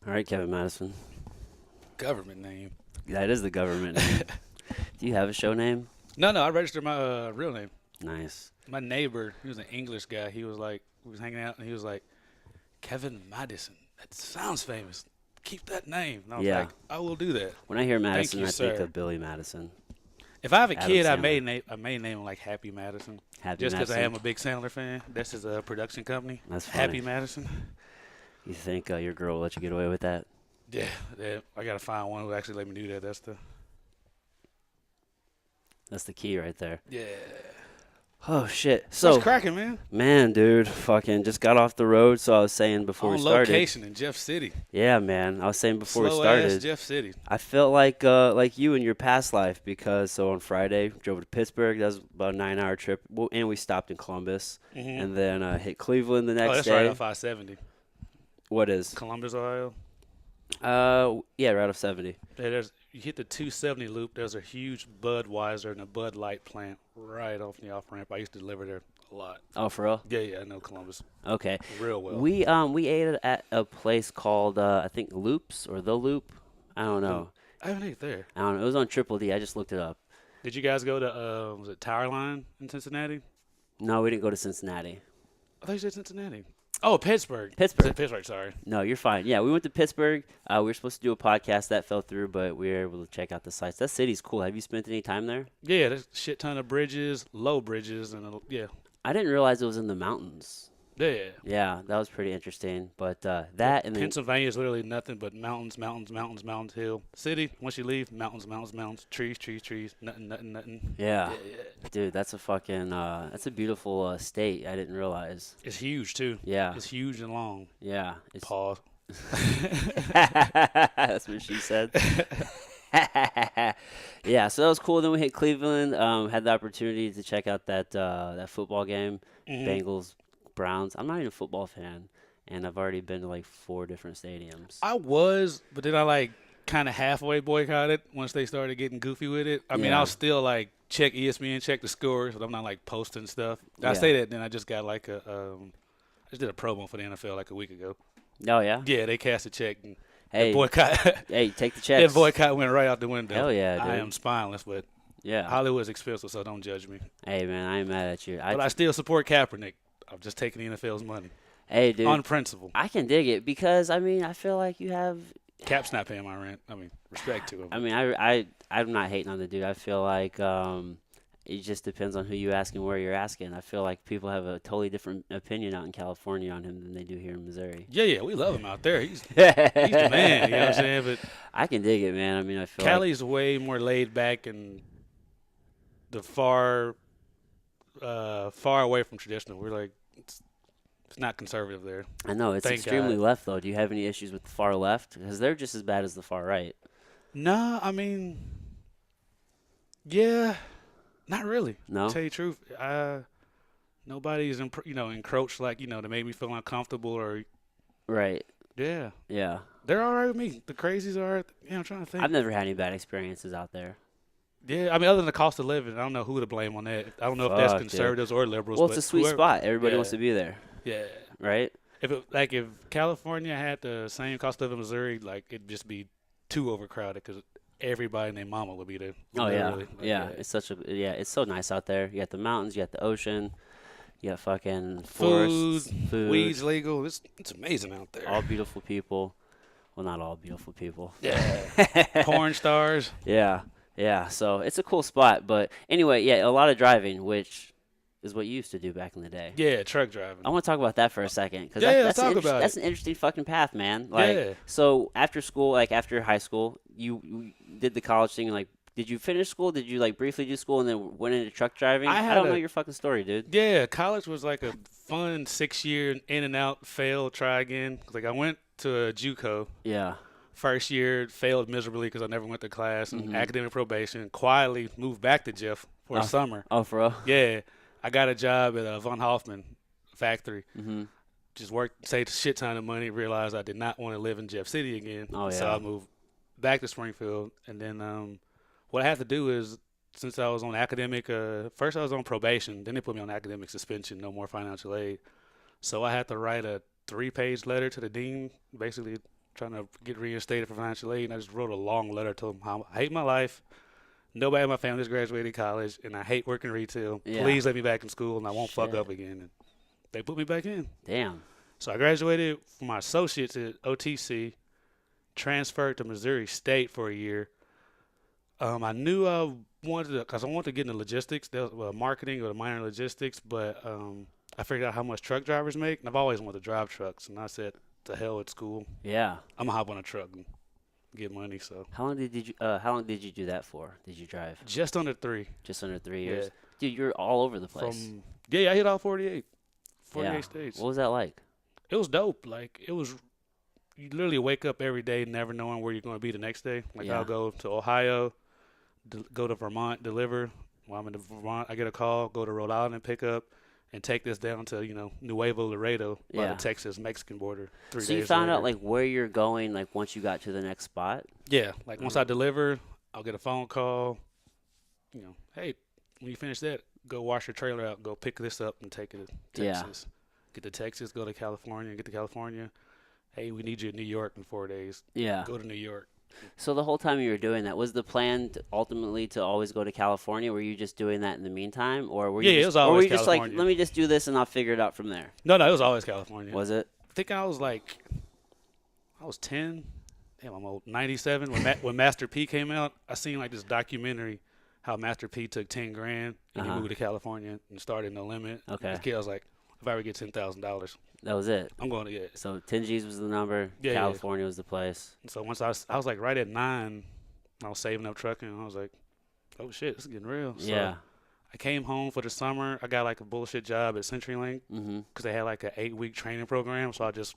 All right, Kevin Madison. Government name. That is the government name. Do you have a show name? No, I registered my real name. Nice. My neighbor, he was an English guy. He was like, we was hanging out, and he was like, Kevin Madison. That sounds famous. Keep that name. And I was Yeah. like, I will do that. When I hear Madison, you, I think sir. of Billy Madison. If I have a Adam kid, Sandler. I may name him like Happy Madison. Happy Just because I Madison. am a big Sandler fan. That's his production company. That's funny. Happy Madison. You think your girl will let you get away with that? Yeah. I gotta find one who actually let me do that. That's the key right there. Yeah. Oh shit. So, What's cracking, man? man, dude, fucking just got off the road. So I was saying before On we started. location in Jeff City. Yeah, man. I was saying before we Slow started. ass Jeff City. I felt like you in your past life because so on Friday drove to Pittsburgh. That was about a 9-hour trip, well, and we stopped in Columbus, and then hit Cleveland the Oh, next that's day. right off I-70. What is? Columbus, Ohio. Yeah, right off 70. Yeah, you hit the 270 loop. There's a huge Budweiser and a Bud Light plant right off the off ramp. I used to deliver there a lot. Oh, for real? Yeah, I know Columbus Okay. real well. We ate at a place called I think Loops or The Loop. I don't know. I haven't ate there. I don't know. It was on Triple D. I just looked it up. Did you guys go to was it Tower Line in Cincinnati? No, we didn't go to Cincinnati. I thought you said Cincinnati. Oh, Pittsburgh. Pittsburgh. I said Pittsburgh. Sorry. No, you're fine. Yeah, we went to Pittsburgh. We were supposed to do a podcast that fell through, but we were able to check out the sites. That city's cool. Have you spent any time there? Yeah, there's a shit ton of bridges, low bridges, and yeah. I didn't realize it was in the mountains. Yeah. Yeah, that was pretty interesting. But that and then Pennsylvania is literally nothing but mountains, hill. City, once you leave, mountains, trees, nothing. yeah, dude, that's a fucking that's a beautiful state. I didn't realize. It's huge too. Yeah, It's huge and long. yeah. It's, Pause. that's what she said. Yeah, so that was cool. Then we hit Cleveland. Had the opportunity to check out that football game, Bengals Browns. I'm not even a football fan, and I've already been to like 4 different stadiums. I was, but then I like kind of halfway boycotted once they started getting goofy with it. I mean, Yeah. I'll still like check ESPN, check the scores, but I'm not like posting stuff. I Yeah. say that, then I just got like I just did a promo for the NFL like a week ago. Oh yeah. Yeah, they cast a check and Hey, boycott. hey, take the That checks. boycott went right out the window. Hell yeah, I dude. am spineless, but Yeah. Hollywood's expensive, so don't judge me. Hey man, I ain't mad at you. But I still support Kaepernick. I'm just taking the NFL's money hey dude, on principle. I can dig it because I mean I feel like you have. Cap's not paying my rent. I mean, respect to him. I mean I'm not hating on the dude. I feel like it just depends on who you ask and where you're asking. I feel like people have a totally different opinion out in California on him than they do here in Missouri. Yeah, we love him out there. He's the man. You know what I'm saying? But I can dig it, man. I mean I feel Cali's way more laid back and the far away from traditional. We're like, it's not conservative there. I know it's Thank extremely God. left though. Do you have any issues with the far left? Because they're just as bad as the far right. No, I mean, yeah, not really. No? To tell you the truth, nobody's encroached like to make me feel uncomfortable or Right. yeah. Yeah. They're all right with me. The crazies are. I'm trying to think. I've never had any bad experiences out there. Yeah, I mean, other than the cost of living, I don't know who to blame on that. I don't know if that's Fuck, dude. conservatives or liberals. Well, but it's a sweet whoever- spot. Everybody wants Yeah. to be there, Yeah. right? If California had the same cost of living as Missouri, like it'd just be too overcrowded because everybody and their mama would be there. Oh yeah, literally. Like, yeah. It's it's so nice out there. You got the mountains, you got the ocean, you got fucking Food, forests, food, weeds legal. It's amazing out there. all beautiful people. Well, not all beautiful people. Yeah. Porn stars. Yeah, yeah. So it's a cool spot. But anyway, yeah, a lot of driving, which is what you used to do back in the day. Yeah, truck driving. I want to talk about that for a second because Yeah, that's let's talk about that's it. an interesting fucking path, man. Like, Yeah. so after school, like after high school, you did the college thing. Like, did you finish school? Did you like briefly do school and then went into truck driving? I had don't a- know your fucking story, dude. Yeah, college was like a fun 6-year in and out, fail, try again. Like I went to a JUCO. Yeah. First year, failed miserably because I never went to class and Mm-hmm. academic probation. Quietly moved back to Jeff for a summer. Oh, for real? Yeah, I got a job at a Von Hoffman factory. Mm-hmm. Just worked, saved a shit ton of money. Realized I did not want to live in Jeff City again. Oh, So yeah. I moved back to Springfield. And then what I had to do is, since I was on academic, first I was on probation. Then they put me on academic suspension, no more financial aid. So I had to write a 3-page letter to the dean, basically trying to get reinstated for financial aid, and I just wrote a long letter to them how I hate my life. Nobody in my family's graduated college, and I hate working retail. Yeah. Please let me back in school, and I won't fuck Shit. up again. And they put me back in. Damn. So I graduated from my associates at OTC, transferred to Missouri State for a year. I knew I wanted to, because I wanted to get into logistics, marketing or the minor in logistics, but I figured out how much truck drivers make, and I've always wanted to drive trucks. And I said, to hell with school. Yeah. I'm gonna hop on a truck and get money. So How long did you do that for? Did you drive? just under 3. Just under 3 years. Yeah. Dude, you're all over the place. I hit all 48 yeah. states. What was that like? It was dope. Like, it was, you literally wake up every day never knowing where you're going to be the next day. Like, Yeah. I'll go to Ohio, go to Vermont, deliver. While I'm in Vermont, I get a call, go to Rhode Island and pick up, and take this down to, Nuevo Laredo by Yeah. the Texas-Mexican border 3 days So you found later. out like where you're going like once you got to the next spot? Yeah, like once I deliver, I'll get a phone call, hey, when you finish that, go wash your trailer out, go pick this up and take it to Yeah. Texas. Get to Texas, go to California, get to California. Hey, we need you in New York in 4 days. Yeah. Go to New York. So the whole time you were doing that, was the plan ultimately to always go to California? Were you just doing that in the meantime, or were you Yeah, just, it was always or were you just like, California. let me just do this and I'll figure it out from there? No, it was always California. Was it? I think I was 10. Damn, I'm old. 97 when Master P came out. I seen like this documentary how Master P took 10 grand and he moved to California and started No Limit. Okay. This kid was like, if I ever get $10,000, That was it. I'm going to get it. So 10 G's was the number. Yeah, yeah. California was the place. And so once I was like right at 9, I was saving up trucking. And I was like, oh shit, this is getting real. So Yeah. I came home for the summer. I got like a bullshit job at CenturyLink Mm-hmm. because they had like an 8-week training program. So I just,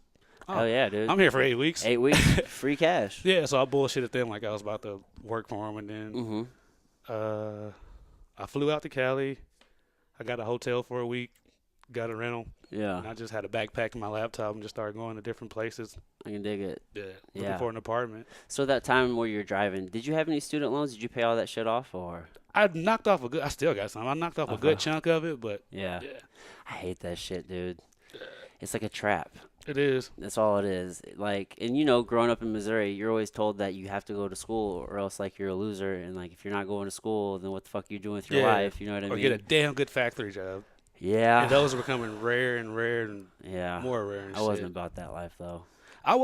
Oh yeah, dude. I'm here for 8 weeks. 8 weeks, free cash. Yeah, so I bullshitted them like I was about to work for them, and then Mm-hmm. I flew out to Cali. I got a hotel for a week, got a rental, Yeah, and I just had a backpack and my laptop and just started going to different places. I can dig it. Yeah, Yeah. looking for an apartment. So that time where you're driving, did you have any student loans? Did you pay all that shit off, or? I knocked off I still got some. I knocked off a good chunk of it, but Yeah. yeah, I hate that shit, dude. It's like a trap. it is. That's all it is. Like, and growing up in Missouri, you're always told that you have to go to school or else like you're a loser. And like, if you're not going to school, then what the fuck are you doing with your Yeah. life? You know what I Or mean? get a damn good factory job. Yeah. And those are becoming rare and Yeah. more rare and I wasn't about that life though. It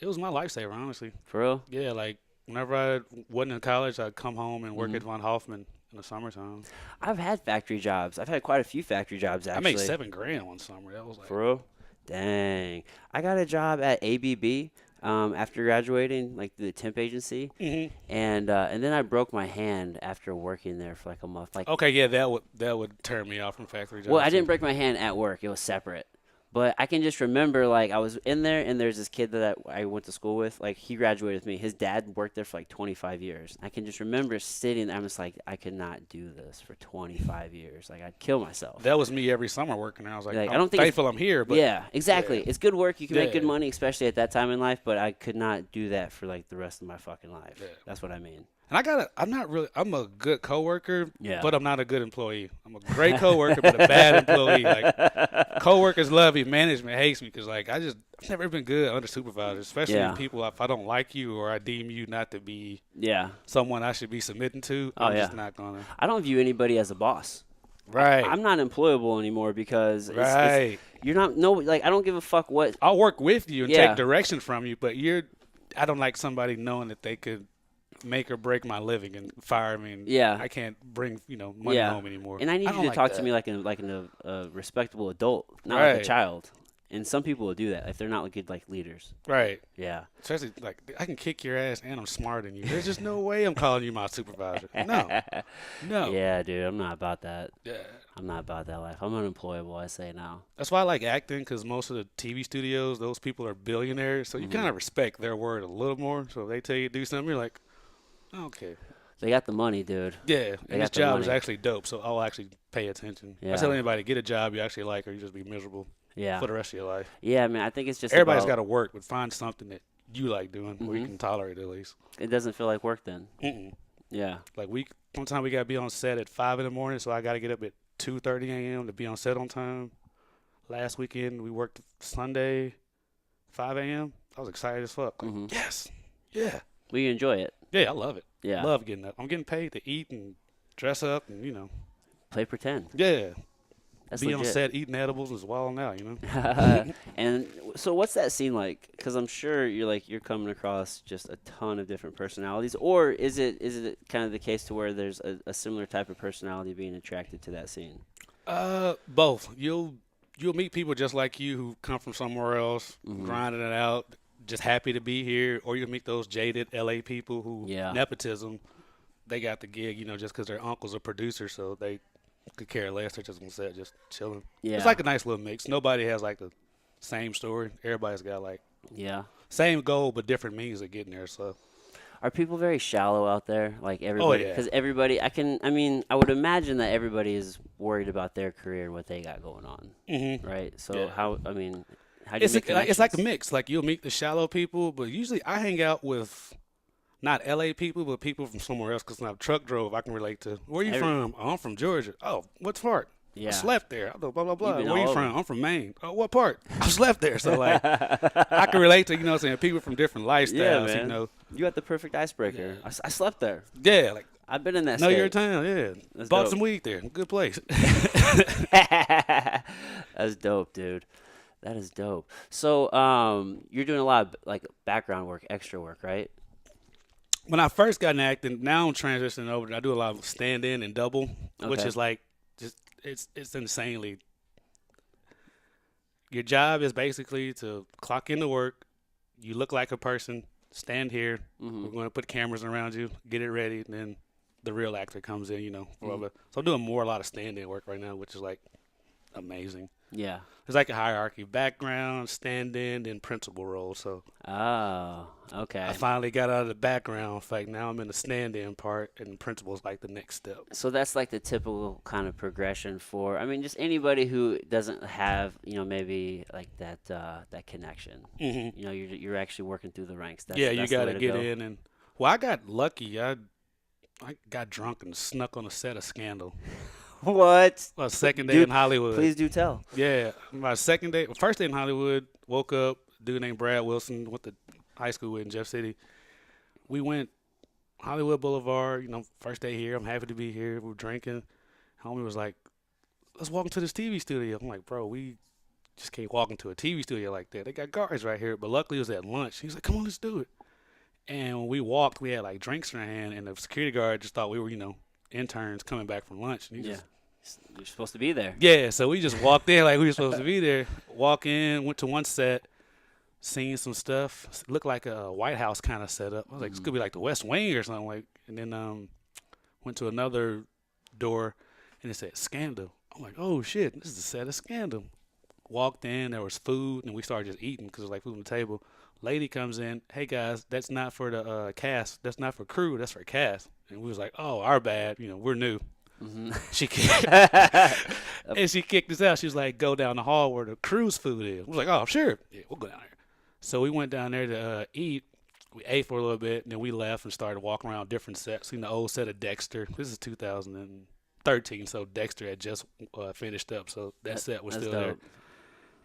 was my lifesaver, honestly. For real? Yeah, like whenever I wasn't in college, I'd come home and work Mhm. at Von Hoffman in the summertime. I've had factory jobs. I've had quite a few factory jobs actually. I made $7,000 one summer. That was like, For real? Dang. I got a job at ABB after graduating, like the temp agency, and then I broke my hand after working there for like a month. Like, okay, yeah, that would turn me off from factory jobs. well, I too. didn't break my hand at work. It was separate. But I can just remember, like, I was in there, and there's this kid that I went to school with. Like, he graduated with me. His dad worked there for, like, 25 years. I can just remember sitting there. I'm just like, I could not do this for 25 years. Like, I'd kill myself. That was me every summer working there. I was like, Like, I I'm don't think it's- thankful I'm here, but yeah, exactly. yeah. It's good work. You can make good Yeah. money, especially at that time in life. But I could not do that for, like, the rest of my fucking life. Yeah. That's what I mean. and I'm a good coworker, Yeah. but I'm not a good employee. I'm a great coworker, but a bad employee. Like, coworkers love me, management hates me because, like, I've never been good under supervisors, especially Yeah. people. If I don't like you or I deem you not to be Yeah. someone I should be submitting to, Oh, I'm yeah. just not gonna. I don't view anybody as a boss. Right. I'm not employable anymore because Right. you're not, no, like, I don't give a fuck what. I'll work with you and Yeah. take direction from you, but I don't like somebody knowing that they could make or break my living and fire me. And Yeah. I can't bring money Yeah. home anymore. And I need you don't to like talk that. to me like a respectable adult, not like a Right. child. And some people will do that if they're not good like leaders. Right. Yeah. Especially like I can kick your ass and I'm smarter than you. There's just no way I'm calling you my supervisor. No. No. Yeah, dude, I'm not about that. Yeah. I'm not about that life. I'm unemployable. I say now. That's why I like acting because most of the TV studios, those people are billionaires, so you kind of respect their word a little more. So if they tell you to do something, you're like, okay. They got the money, dude. Yeah, They and this got the job is money. actually dope, so I'll actually pay attention. Yeah. I tell anybody, get a job you actually like or you just be miserable Yeah. for the rest of your life. Yeah, man. I think it's just Everybody's about, got to work, but find something that you like doing where you Mhm. can tolerate it at least. it doesn't feel like work then. Mm-mm. Yeah. Like sometimes we got to be on set at 5 in the morning, so I got to get up at 2:30 a.m. to be on set on time. Last weekend we worked Sunday, 5 a.m. I was excited as fuck. Like, Hmm. yes, yeah, Well, you enjoy it. yeah, I love it. Yeah. Love getting up. I'm getting paid to eat and dress up and Play pretend. yeah, That's be on legit. set eating edibles and wilding out. And so, what's that scene like? Because I'm sure you're coming across just a ton of different personalities, or is it kind of the case to where there's a similar type of personality being attracted to that scene? Both. You'll meet people just like you who come from somewhere else, Hmm. grinding it out, just happy to be here, or you'll meet those jaded LA people who Yeah. nepotism. They got the gig, just because their uncle's a producer, so they could care less. They're just on set, just chilling. It's Yeah. like a nice little mix. Nobody has like the same story. Everybody's got like Yeah. same goal but different means of getting there. So, Are people very shallow out there? Like oh everybody, yeah, because everybody, I mean, I would imagine that everybody is worried about their career and what they got going on, right? So yeah. I mean, how do you It's make it's like a connections? mix. Like you'll meet the shallow people, but usually I hang out with not LA people, but people from somewhere else. Because when I truck drove, I can relate to. Where you Every, from? Oh, I'm from Georgia. Oh, what part? I yeah, slept there. I know, blah blah you've blah. been Where all you over. from? I'm from Maine. Oh, what part? I slept there. So like, I can relate to what I'm saying, people from different Yeah, lifestyles. man. You got the perfect icebreaker. Yeah, I slept there. yeah. Like I've been in that know your state. town. Yeah, That's bought dope. some weed there. Good place. That's dope, dude. That is dope. So, you're doing a lot of like background work, extra work, right? When I first got in acting, now I'm transitioning over. I do a lot of stand in and double, which Okay. is like just it's insanely. Your job is basically to clock into work. You look like a person. Stand here. Mhm. We're going to put cameras around you. Get it ready. And then the real actor comes in. Mhm. So I'm doing a lot of stand-in work right now, which is like amazing. Yeah. There's like a hierarchy: background, stand-in, then principal role. So Oh, I okay. finally got out of the background fight. Now I'm in the stand-in part, and principal's like the next step. So that's like the typical kind of progression for, I mean, just anybody who doesn't have, maybe like that connection. You're actually working through the ranks. Yeah, you That's the got way to to get go. in, and well, I got lucky. I got drunk and snuck on a set of Scandal. What? My second day in Dude, Hollywood. please do tell. Yeah, my first day in Hollywood. Woke up, dude named Brad Wilson, went to high school with in Jeff City. We went Hollywood Boulevard. First day here. I'm happy to be here. We're drinking. Homie was like, "Let's walk into this TV studio." I'm like, "Bro, we just can't walk into a TV studio like that. They got guards right here." But luckily, it was at lunch. He was like, "Come on, let's do it." And when we walked, we had like drinks in our hand, and the security guard just thought we were, interns coming back from lunch. And he Yeah. just, You're supposed to be there. yeah, so we just walked in like we were supposed to be there. Walk in, went to one set, seen some stuff. Looked like a White House kind of setup. I was like, this Hmm. could be like the West Wing or something. Like, and then went to another door, and it said Scandal. I'm like, oh shit, this is the set of Scandal. Walked in, there was food, and we started just eating because there was like food on the table. Lady comes in, hey guys, that's not for the cast, that's not for crew, that's for cast. And we was like, oh, our bad, we're new. Hmm. She and she kicked us out. She was like, go down the hall where the crew's food is. I was like, oh, sure, yeah, we'll go down there. So we went down there to eat. We ate for a little bit, and then we left and started walking around different sets. Seen the old set of Dexter. This is 2013, so Dexter had just finished up, so that set was That's still there. dope.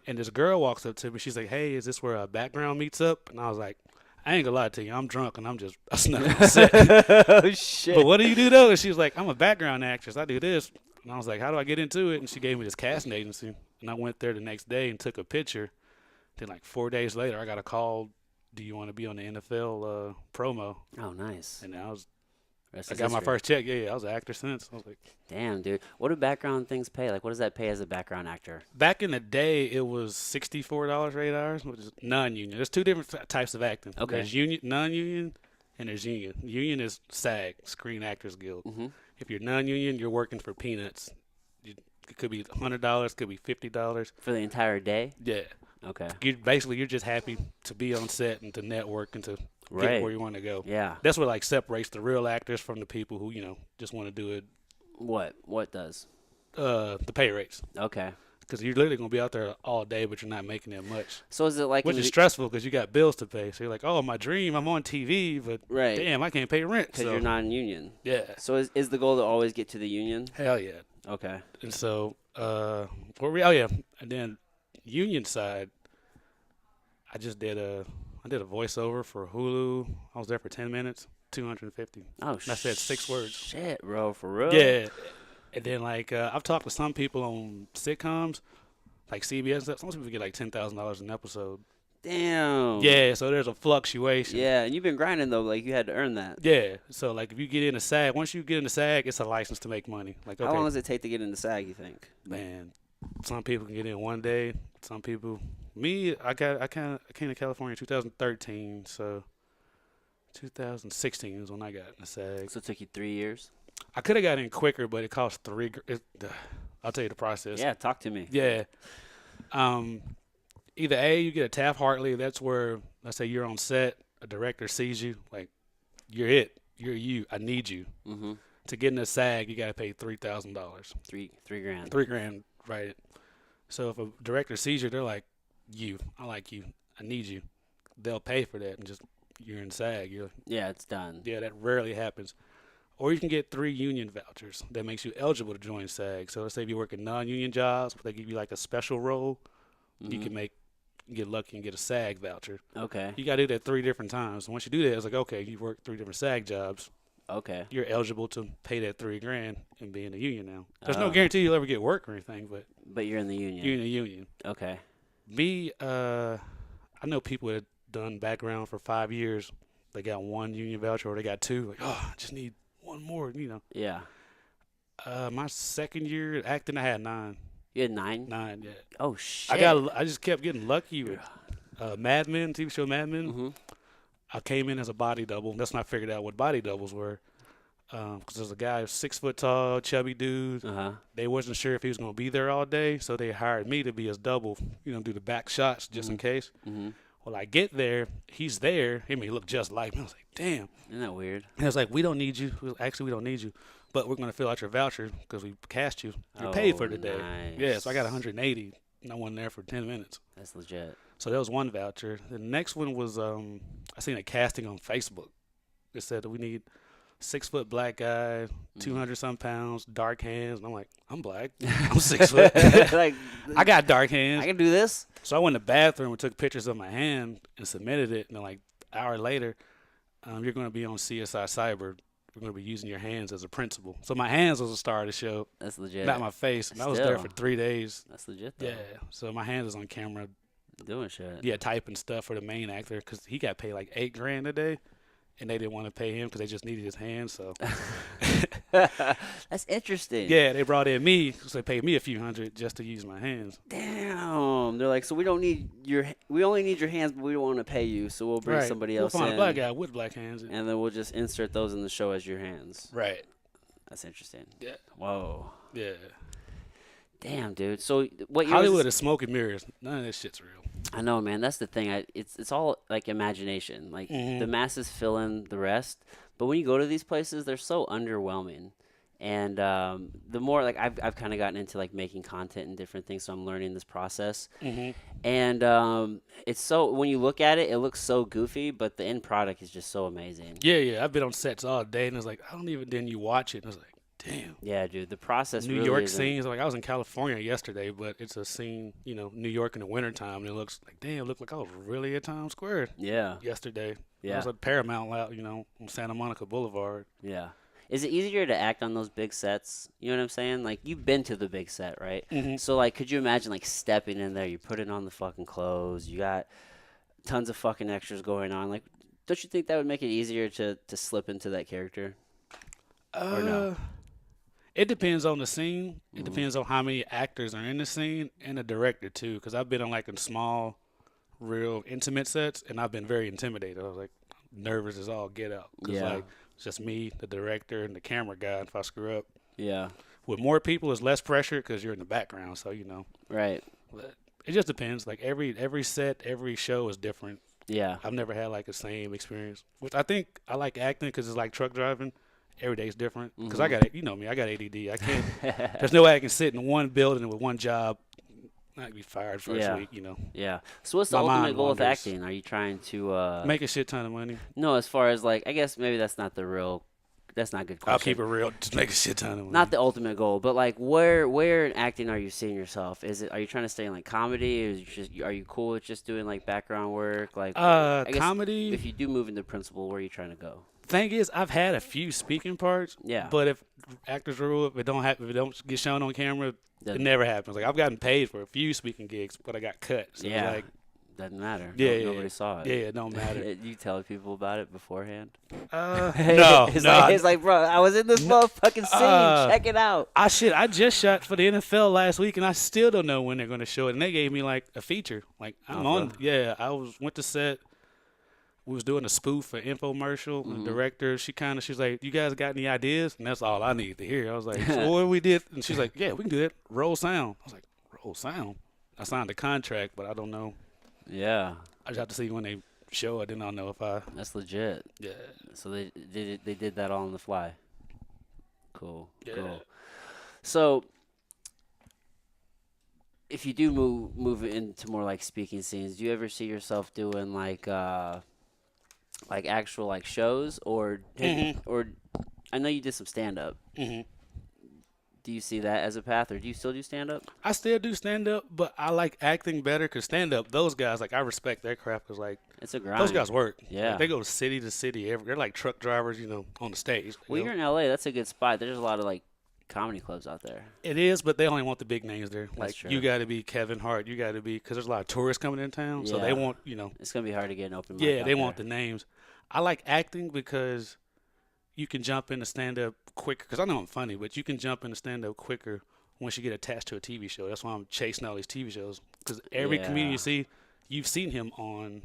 And this girl walks up to me. She's like, "Hey, is this where a background meets up?" And I was like, "I ain't gonna lie to you. I'm drunk and I snuck on set." Oh But shit. what do you do though? And she was like, "I'm a background actress. I do this." And I was like, "How do I get into it?" And she gave me this casting agency. And I went there the next day and took a picture. Then like 4 days later, I got a call. Do you want to be on the NFL promo? Oh, nice. And Rest I is got my history. first check. Yeah, I was an actor since. I was like, Damn, dude. What do background things pay? Like, what does that pay as a background actor? back in the day, it was $64 for 8 hours, which is non-union. There's two different types of acting. Okay. There's union, non-union, and there's union. Union is SAG, Screen Actors Guild. Hmm. If you're non-union, you're working for peanuts. It could be $100, could be $50. For the entire day? Yeah, Okay. you're just happy to be on set and to network and to get Right. where you want to go. Yeah. That's what like separates the real actors from the people who just want to do it. What? What does? The pay rates, Okay. because you're literally gonna be out there all day, but you're not making that much. So is it like Which in is the, stressful because you got bills to pay. So you're like, oh, my dream, I'm on TV, but right? damn, I can't pay rent. Because So you're non-union. yeah, So is the goal to always get to the union? hell yeah. Okay. And so, oh yeah, and then union side, I did a voiceover for Hulu. I was there for 10 minutes, 250. Oh And I said 6 words. shit, bro, for real? Yeah. And then I've talked to some people on sitcoms, like CBS and stuff. Some people get like $10,000 an episode. Damn. Yeah, so there's a fluctuation. Yeah, and you've been grinding though, like you had to earn that. Yeah, so like if you get into SAG, once you get into SAG, it's a license to make money. Like How long okay, does it take to get into SAG, you think? man, some people can get in one day. Some people, me, I came to California in 2013, so 2016 is when I got into SAG. So it took you 3 years? I could have got in quicker, but it cost I'll tell you the process. Yeah, talk to me. Yeah. Um, Either A, you get a Taft-Hartley. That's where, let's say you're on set, a director sees you, like, you're it. You're you. I need you. Mm-hmm. To get in a SAG, you got to pay $3,000. Three grand. $3,000, right? So if a director sees you, they're like, you. I like you. I need you. They'll pay for that and just, you're in SAG. Yeah, it's done. Yeah, that rarely happens. Or you can get 3 union vouchers that makes you eligible to join SAG. So let's say if you're working non-union jobs, they give you like a special role, you Mhm. can get lucky and get a SAG voucher. Okay. You got to do that 3 different times. And once you do that, it's like, okay, you work 3 different SAG jobs. Okay. You're eligible to pay that $3,000 and be in the union now. There's no Oh. guarantee you'll ever get work or anything, but But you're in the union. you're in the union. Okay. Me, I know people that have done background for 5 years. They got 1 union voucher or they got 2. Like, oh, I just need 1 more, Yeah. My second year acting, I had 9. You had 9? 9, yeah. Oh shit. I just kept getting lucky with Mad Men, TV show Mad Men. Mm-hmm. I came in as a body double. That's when I figured out what body doubles were. Because there's a guy 6 foot tall, chubby dude. Uh-huh. They wasn't sure if he was going to be there all day, so they hired me to be his double, do the back shots just in case. Mm-hmm. Well, I get there, he's there. He look just like me. I was like, damn. Isn't that weird? And I was like, we don't need you. Actually, we don't need you, but we're going to fill out your voucher because we cast you. You're paid for today. Nice. Yeah, so I got 180. I wasn't there for 10 minutes. That's legit. So that was one voucher. The next one was I seen a casting on Facebook. It said that we need 6 foot black guy, 200 some pounds, dark hands. And I'm like, I'm black. I'm 6 foot. Like, I got dark hands. I can do this. So I went to the bathroom and took pictures of my hand and submitted it. And then like an hour later, you're going to be on CSI Cyber. We're going to be using your hands as a principal. So my hands was a star of the show, That's legit. not my face. And I was there for 3 days. That's legit though. Yeah. So my hands was on camera. Doing shit. Yeah, typing stuff for the main actor because he got paid like $8,000 a day. And they didn't want to pay him because they just needed his hands. So, That's interesting. yeah, they brought in me because they paid me a few hundred just to use my hands. Damn. They're like, so we only need your hands, but we don't want to pay you, so we'll bring Right. somebody We'll else find in. a black guy with black hands. And then we'll just insert those in the show as your hands. Right. That's interesting. Yeah. Whoa. Yeah. Damn, dude. So what year Hollywood was is smoke and mirrors. None of this shit's real. I know, man. That's the thing. It's all like imagination. Like the masses fill in the rest. But when you go to these places, they're so underwhelming. And the more like I've kind of gotten into like making content and different things, so I'm learning this process. And it's so when you look at it, it looks so goofy, but the end product is just so amazing. Yeah. I've been on sets all day, and it's like, I don't even, then you watch it, and it's like, damn. Yeah, dude. The process. New really York isn't- scenes. Like, I was in California yesterday, but it's a scene, New York in the wintertime, and it looks like, damn, it looked like I was really at Times Square Yeah. yesterday. I Yeah. was at Paramount, on Santa Monica Boulevard. Yeah. Is it easier to act on those big sets? You know what I'm saying? Like, you've been to the big set, right? Mm-hmm. So, like, could you imagine, like, stepping in there? You put it on the fucking clothes. You got tons of fucking extras going on. Like, don't you think that would make it easier to slip into that character? Or no? It depends on the scene. It depends on how many actors are in the scene and the director too. Because I've been on in small, real intimate sets, and I've been very intimidated. I was like nervous as all get out. Cause Yeah. it's just me, the director, and the camera guy. And if I screw up, Yeah. with more people, it's less pressure because you're in the background. So Right. But it just depends. Like every set, every show is different. Yeah. I've never had like the same experience. Which I think I like acting because it's like truck driving. Every day's different because I got me. I got ADD. I can't. There's no way I can sit in one building with one job. I'd be fired first Yeah. week. Yeah. So what's the My mind ultimate goal with wanders. acting? Are you trying to Make a shit ton of money. no, as far as like I guess maybe that's not the real That's not a good I'll keep question. it real. Just make a shit ton of Not money. the ultimate goal, but like where in acting are you seeing yourself? Are you trying to stay in like comedy? Or is it just are you cool with just doing like background work? Like I guess Comedy. if you do move into principal, where are you trying to go? Thing is, I've had a few speaking parts, Yeah. but if actors rule, if it don't get shown on camera, it Doesn't never happens. Like I've gotten paid for a few speaking gigs, but I got cut. So yeah. like, Doesn't matter. yeah, Nobody saw it. yeah, it don't matter. You tell people about it beforehand. No, It's like, bro, I was in this motherfucking scene. Check it out. I just shot for the NFL last week, and I still don't know when they're going to show it. And they gave me like a feature. Like I'm on. bro. Yeah, went to set. We was doing a spoof for infomercial. Mm-hmm. The director, she's like, "You guys got any ideas?" And that's all I need to hear. I was like, "So what we did?" And she's like, "Yeah, we can do that. Roll sound." I was like, "Roll sound." I signed a contract, but I don't know. Yeah, I just have to see when they show it. Then I'll know if I. that's legit. Yeah. So they did it. They did that all on the fly. Cool. Yeah. Cool. So if you do move into more like speaking scenes, do you ever see yourself doing like actual like shows or I know you did some stand up. hmm Do you see that as a path, or do you still do stand up? I still do stand up, but I like acting better because stand up, those guys, like I respect their craft because like It's a grind. those guys work. Yeah. Like, they go city to city. They're like truck drivers, on the stage. Well, you're in LA. That's a good spot. There's a lot of like comedy clubs out there. It is, but they only want the big names there. Like true. you got to be Kevin Hart. You got to be because there's a lot of tourists coming in town, so Yeah. they want It's gonna be hard to get an open mic. yeah, out they want there. the names. I like acting because you can jump into stand up quicker. Because I know I'm funny, but you can jump into stand up quicker once you get attached to a TV show. That's why I'm chasing all these TV shows. Because every comedian Yeah. you see, you've seen him on,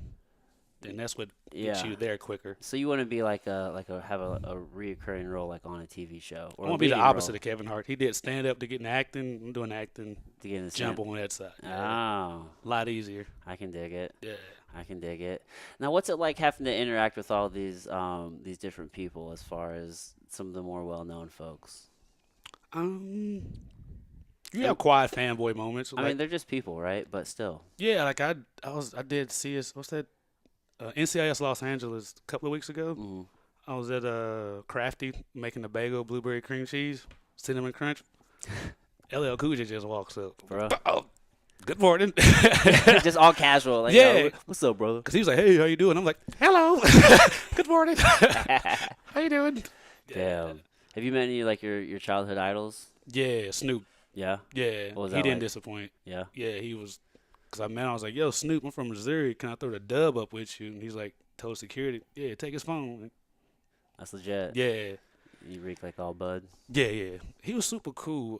and that's what gets Yeah. you there quicker. So you want to be like have a reoccurring role like on a TV show, or I a want to be the leading opposite role of Kevin Hart. He did stand up to get into acting. I'm doing acting, to get in the jump stand. on that side. Oh, A lot easier. I can dig it. Yeah. I can dig it. Now, what's it like having to interact with all these different people, as far as some of the more well-known folks? You have quiet fanboy moments. I mean, they're just people, right? But still. yeah, like I did CS. What's that? NCIS Los Angeles a couple of weeks ago. Mhm. I was at Crafty making the bagel, blueberry cream cheese, cinnamon crunch. LL Cool J just walks up. Bro. Oh, good morning. Just all casual. Like, Yeah. "Yo, what's up, brother?" Because he was like, "Hey, how you doing?" I'm like, "Hello, good morning. How you doing?" Damn. Have you met any like your childhood idols? Yeah, Snoop. Yeah. Yeah, What was he that didn't like? disappoint. Yeah. Yeah, he was. Because I was like, "Yo, Snoop, I'm from Missouri. Can I throw the dub up with you?" And he's like, told security, "Yeah, take his phone." That's legit. Yeah, You reek like all bud. yeah. He was super cool.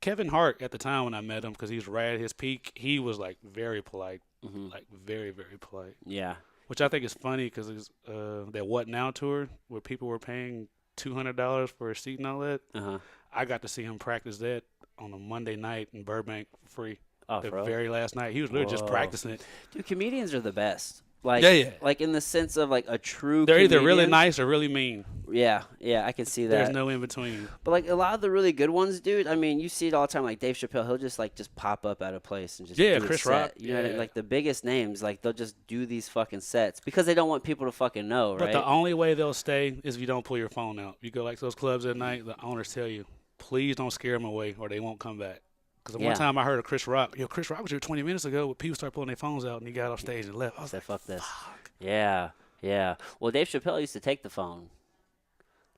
Kevin Hart at the time when I met him, because he was right at his peak, he was like very polite, Mhm. like very, very polite. Yeah. Which I think is funny because it's that What Now tour where people were paying $200 for a seat and all that. Uh huh. I got to see him practice that on a Monday night in Burbank for free. Oh, The bro. very last night, he was literally just Whoa. practicing it. Dude, comedians are the best. Like, Yeah. like in the sense of like a true. They're either really comedian. nice or really mean. Yeah, I can see that. There's no in between. But like a lot of the really good ones, dude. I mean, you see it all the time. Like Dave Chappelle, he'll just pop up at a place and just Yeah, do a Chris set. Rock, You know, what I mean? yeah. Like the biggest names, like they'll just do these fucking sets because they don't want people to fucking know, But right? the only way they'll stay is if you don't pull your phone out. You go like those clubs at night, the owners tell you, please don't scare them away or they won't come back. Because Yeah. one time I heard of Chris Rock. Chris Rock was here 20 minutes ago, but people started pulling their phones out and he got off stage and left. I was Said, like, fuck this. fuck. Yeah. Well, Dave Chappelle used to take the phone.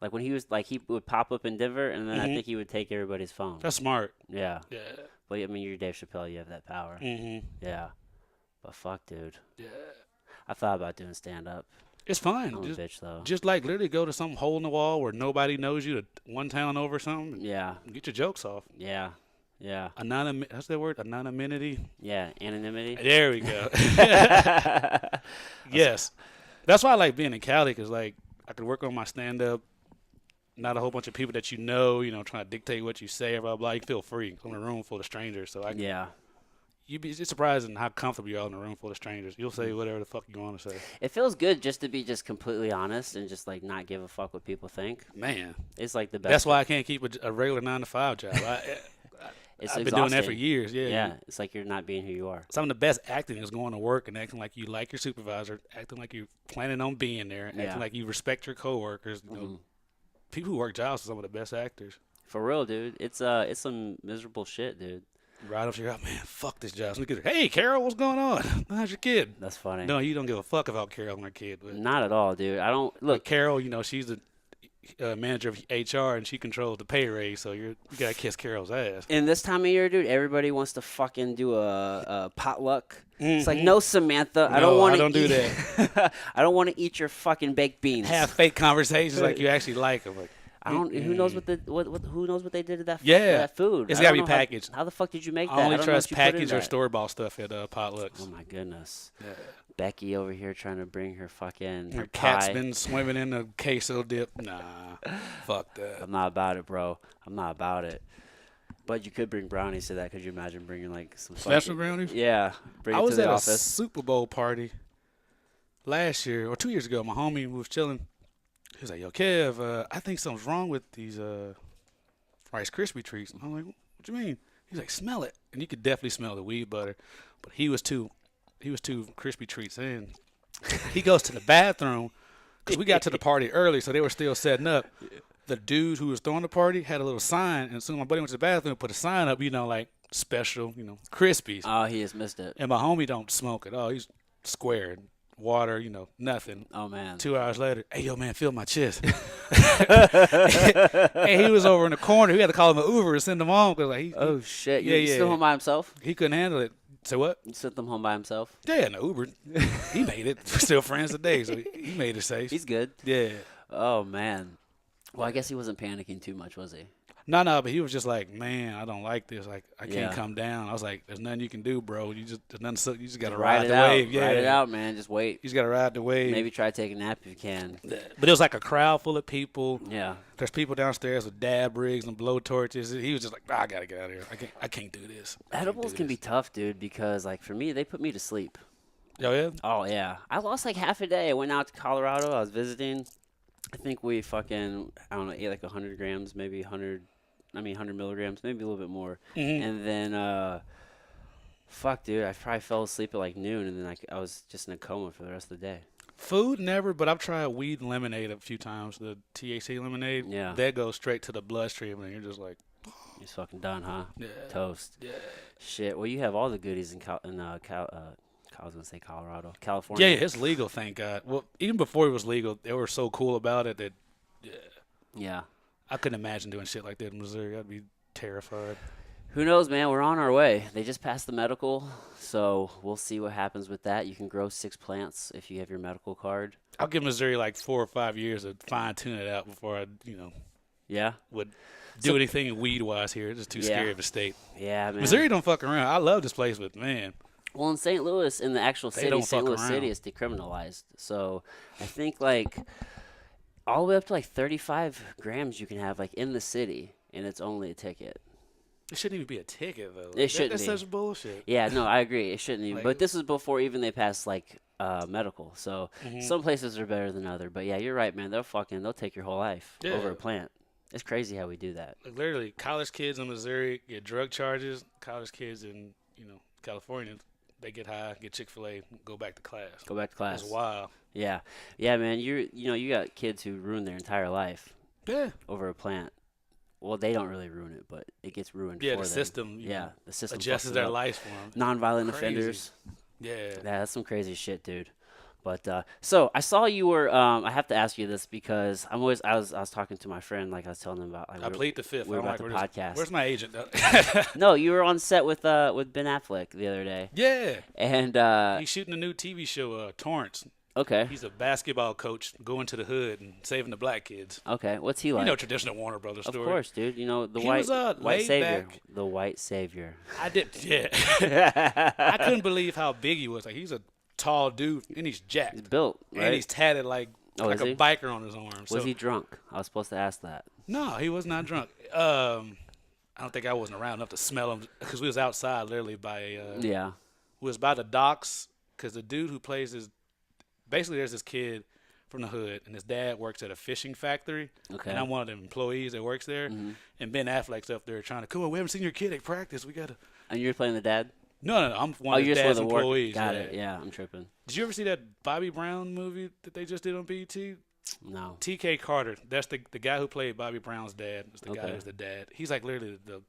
Like when he was like he would pop up in Denver, and then I Mhm. think he would take everybody's phone. That's smart. Yeah. Yeah. But I mean, you're Dave Chappelle. You have that power. Mm-hmm. Yeah. But fuck, dude. Yeah. I thought about doing stand up. It's fun. I'm a Just, bitch though. just like literally go to some hole in the wall where nobody knows you, to one town over or something, Yeah. and get your jokes off. Yeah. That's that word? Anonymity? Yeah. Anonymity. There we go. Yes. That's why I like being in Cali, because like I could work on my stand up. Not a whole bunch of people that trying to dictate what you say, blah blah. You can feel free. I'm in a room full of strangers, so Yeah. you'd be surprised how comfortable you are in a room full of strangers. You'll say whatever the fuck you want to say. It feels good just to be just completely honest and just like not give a fuck what people think. Man, It's like the best. that's why I can't keep a regular 9 to 5 job. It's I've been doing that for exhausting. years. Yeah. Yeah, it's like you're not being who you are. Some of the best acting is going to work and acting like you like your supervisor, acting like you're planning on being there, Yeah. acting like you respect your coworkers. You know, Hmm. people who work jobs are some of the best actors. For real, dude. It's some miserable shit, dude. Right up to your man, fuck this job. So hey, Carol, what's going on? How's your kid? That's funny. No, you don't give a fuck about Carol and her kid. But Not at all, dude. I don't like look. Carol, she's the manager of HR and she controls the pay raise, so you gotta kiss Carol's ass. In this time of year, dude, everybody wants to fucking do a potluck. It's like, Mhm. no, Samantha, I No, don't want I to. don't do that. I don't want to eat your fucking baked beans. Have fake conversations like you actually like them. Like, I don't. Who knows what the what? Who knows what they did to that? Yeah. that food. It's I gotta don't be know packaged. How the fuck did you make that? I only don't know trust what you put in packaged or that. store bought stuff at potlucks. Oh my goodness. Yeah. Becky over here trying to bring her fucking Her her cat's pie. been swimming in the queso dip. Nah, fuck that. I'm not about it, bro. I'm not about it. But you could bring brownies to that. Could you imagine bringing like some Special fucking, brownies? Yeah, bring I it was to the at a office. Super Bowl party last year or 2 years ago. My homie was chilling. He was like, "Yo, Kev, I think something's wrong with these Rice Krispie treats." I'm like, "What you mean?" He's like, "Smell it," and you could definitely smell the weed butter, but he was too crispy treats in. He goes to the bathroom because we got to the party early, so they were still setting up. The dude who was throwing the party had a little sign, and as soon as my buddy went to the bathroom, put a sign up, like special, Krispies. Oh, he just missed it. And my homie don't smoke at all. He's square, water, nothing. Oh man. 2 hours later, hey, yo, man, feel my chest. And he was over in the corner. We had to call him an Uber and send him home because Oh shit. Yeah, You yeah. still home by himself? he couldn't handle it. So what? You sent them home by himself? Yeah, in the Uber. He made it. We're still friends today, so he made it safe. He's good. Yeah. Oh man. Well, I guess he wasn't panicking too much, was he? No, but he was just like, man, I don't like this. Like, I can't Yeah. come down. I was like, there's nothing you can do, bro. There's nothing. You just got to Ride ride it the out. wave. Yeah. Ride it out, man. Just wait. You just got to ride the wave. Maybe try to take a nap if you can. But it was like a crowd full of people. Yeah. There's people downstairs with dab rigs and blow torches. He was just like, I gotta get out of here. I can't do this. Edibles can be tough, dude, because like for me, they put me to sleep. Oh yeah. Oh yeah. I lost like half a day. I went out to Colorado. I was visiting. I think we fucking ate like 100 grams, maybe 100 milligrams, maybe a little bit more. Mhm. And then fuck, dude, I probably fell asleep at like noon, and then I was just in a coma for the rest of the day. Food never, but I've tried weed and lemonade a few times. The THC lemonade. Yeah. That goes straight to the bloodstream, and you're just like, You're fucking done, huh? yeah. Toast. Yeah. Shit. Well, you have all the goodies in I was gonna say Colorado, Yeah, California. it's legal, thank God. Well, even before it was legal, they were so cool about it that Yeah. I couldn't imagine doing shit like that in Missouri. I'd be terrified. Who knows, man? We're on our way. They just passed the medical, so we'll see what happens with that. You can grow 6 plants if you have your medical card. I'll give Missouri like 4 or 5 years to fine tune it out before I, Yeah. would do anything weed wise here. It's just too Yeah. scary of a state. Yeah, man. Missouri don't fuck around. I love this place, but man, Well, in St. Louis, in the actual They city, don't St. fuck Louis City around. is decriminalized. So I think like all the way up to like 35 grams you can have like in the city, and it's only a ticket. it shouldn't even be a ticket though. It shouldn't That's be. such bullshit. Yeah, no, I agree. It shouldn't even. Like- But this is before even they passed like medical. So Mhm. some places are better than other. But yeah, you're right, man. They'll take your whole life Yeah. over a plant. It's crazy how we do that. Like literally, college kids in Missouri get drug charges. College kids in California, they get high, get Chick-fil-A, go back to class. Go back to class. That's wild. Yeah, yeah, man. You got kids who ruin their entire life Yeah. over a plant. Well, they don't really ruin it, but it gets ruined Yeah, for the them. system. Yeah, the system adjusts fucks it their up. lives for them. Nonviolent Crazy. offenders. Yeah. Yeah, that's some crazy shit, dude. But so I saw you were. I have to ask you this because I was talking to my friend, like I was telling him about. Like, I plead the fifth. we were I don't about like to where podcast. Where's my agent? No, you were on set with Ben Affleck the other day, Yeah. and He's shooting a new TV show, Torrance. okay, He's a basketball coach going to the hood and saving the black kids. okay, what's he like? Traditional Warner Brothers Of story. course, dude. You know the He white was, white laid savior, back. the white savior. I did, yeah. I couldn't believe how big he was. Like he's a tall dude and he's jacked, He's built, right? and he's tatted like Oh, like is a he? biker on his arm. Was So he drunk? I was supposed to ask that. no, he was not drunk. I don't think I wasn't around enough to smell him because we was outside literally by. Yeah. We was by the docks because the dude who plays basically there's this kid from the hood, and his dad works at a fishing factory, Okay. and I'm one of the employees that works there. Hmm. And Ben Affleck's up there trying to, come on, we haven't seen your kid at practice. We gotta. And you're playing the dad? No, I'm one Oh, of you're his just one of dad's the work. employees. Got yeah. it. Yeah, I'm tripping. Did you ever see that Bobby Brown movie that they just did on BET? No. T.K. Carter. That's the guy who played Bobby Brown's dad. That's the guy Okay. who's the dad. He's like literally the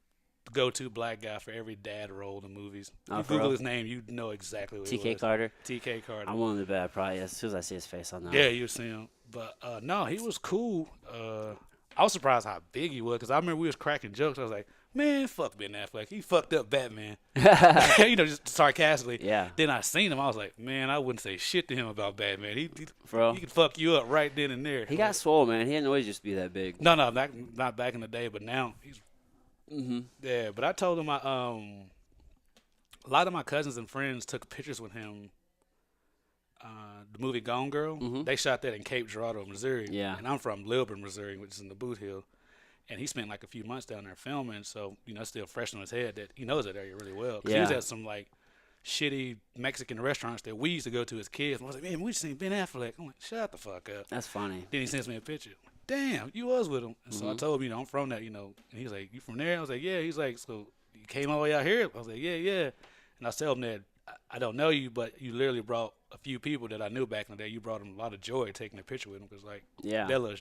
go-to black guy for every dad role in movies. Oh, You for Google real? his name, you know exactly what he TK was. Carter. T.K. Carter. I'm willing to bet I probably, as soon as I see his face, I'll know. Yeah, you see him. But no, he was cool. I was surprised how big he was because I remember we was cracking jokes. I was like, man, fuck Ben Affleck. He fucked up Batman. Just sarcastically. Yeah. Then I seen him. I was like, man, I wouldn't say shit to him about Batman. He Bro. could fuck you up right then and there. He got swole, man. He didn't always just be that big. No, not back in the day, but now he's Mm-hmm. yeah. But I told him a lot of my cousins and friends took pictures with him. The movie Gone Girl, Mhm. they shot that in Cape Girardeau, Missouri. Yeah. And I'm from Lilburn, Missouri, which is in the Boot Hill. And he spent like a few months down there filming, so it's still fresh on his head that he knows that area really well. 'Cause he was Yeah. at some like shitty Mexican restaurants that we used to go to as kids. And I was like, man, we seen Ben Affleck. I'm like, shut the fuck up. That's funny. Then he sends me a picture. Damn, you was with him. And so I Mhm. told him, I'm from that, And he's like, you from there? I was like, yeah. He's like, so you came all the way out here? I was like, yeah. And I told him that I don't know you, but you literally brought a few people that I knew back in the day. You brought them a lot of joy taking a picture with them because, like, Yeah. that little,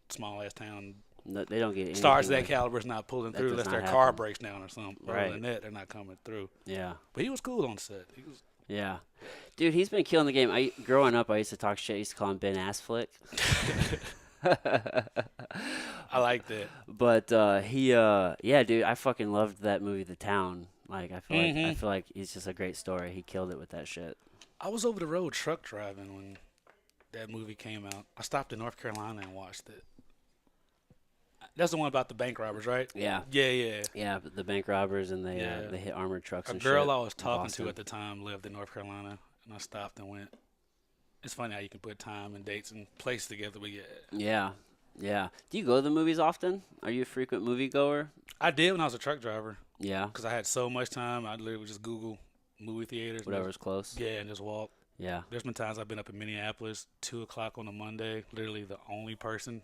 small ass town. No, they don't get anything Stars of that like- caliber is not pulling That through does unless not their car happen. breaks down or something. Right. Other than that, they're not coming through. Yeah. But he was cool on set. He was. Yeah. Dude, he's been killing the game. Growing up, I used to talk shit. I used to call him Ben Assflick. I like that. But yeah, dude, I fucking loved that movie, The Town. Like, I Mhm. feel like it's just a great story. He killed it with that shit. I was over the road truck driving when that movie came out. I stopped in North Carolina and watched it. That's the one about the bank robbers, right? Yeah. Yeah. Yeah, but the bank robbers and Yeah. they hit armored trucks A and girl shit I was in talking Boston. to at the time lived in North Carolina, and I stopped and went. It's funny how you can put time and dates and place together, but yeah. Yeah. Yeah. Do you go to the movies often? Are you a frequent moviegoer? I did when I was a truck driver Yeah. because I had so much time. I literally would just Google movie theaters. Whatever's close. Yeah, and just walk. Yeah. There's been times I've been up in Minneapolis, 2 o'clock on a Monday, literally the only person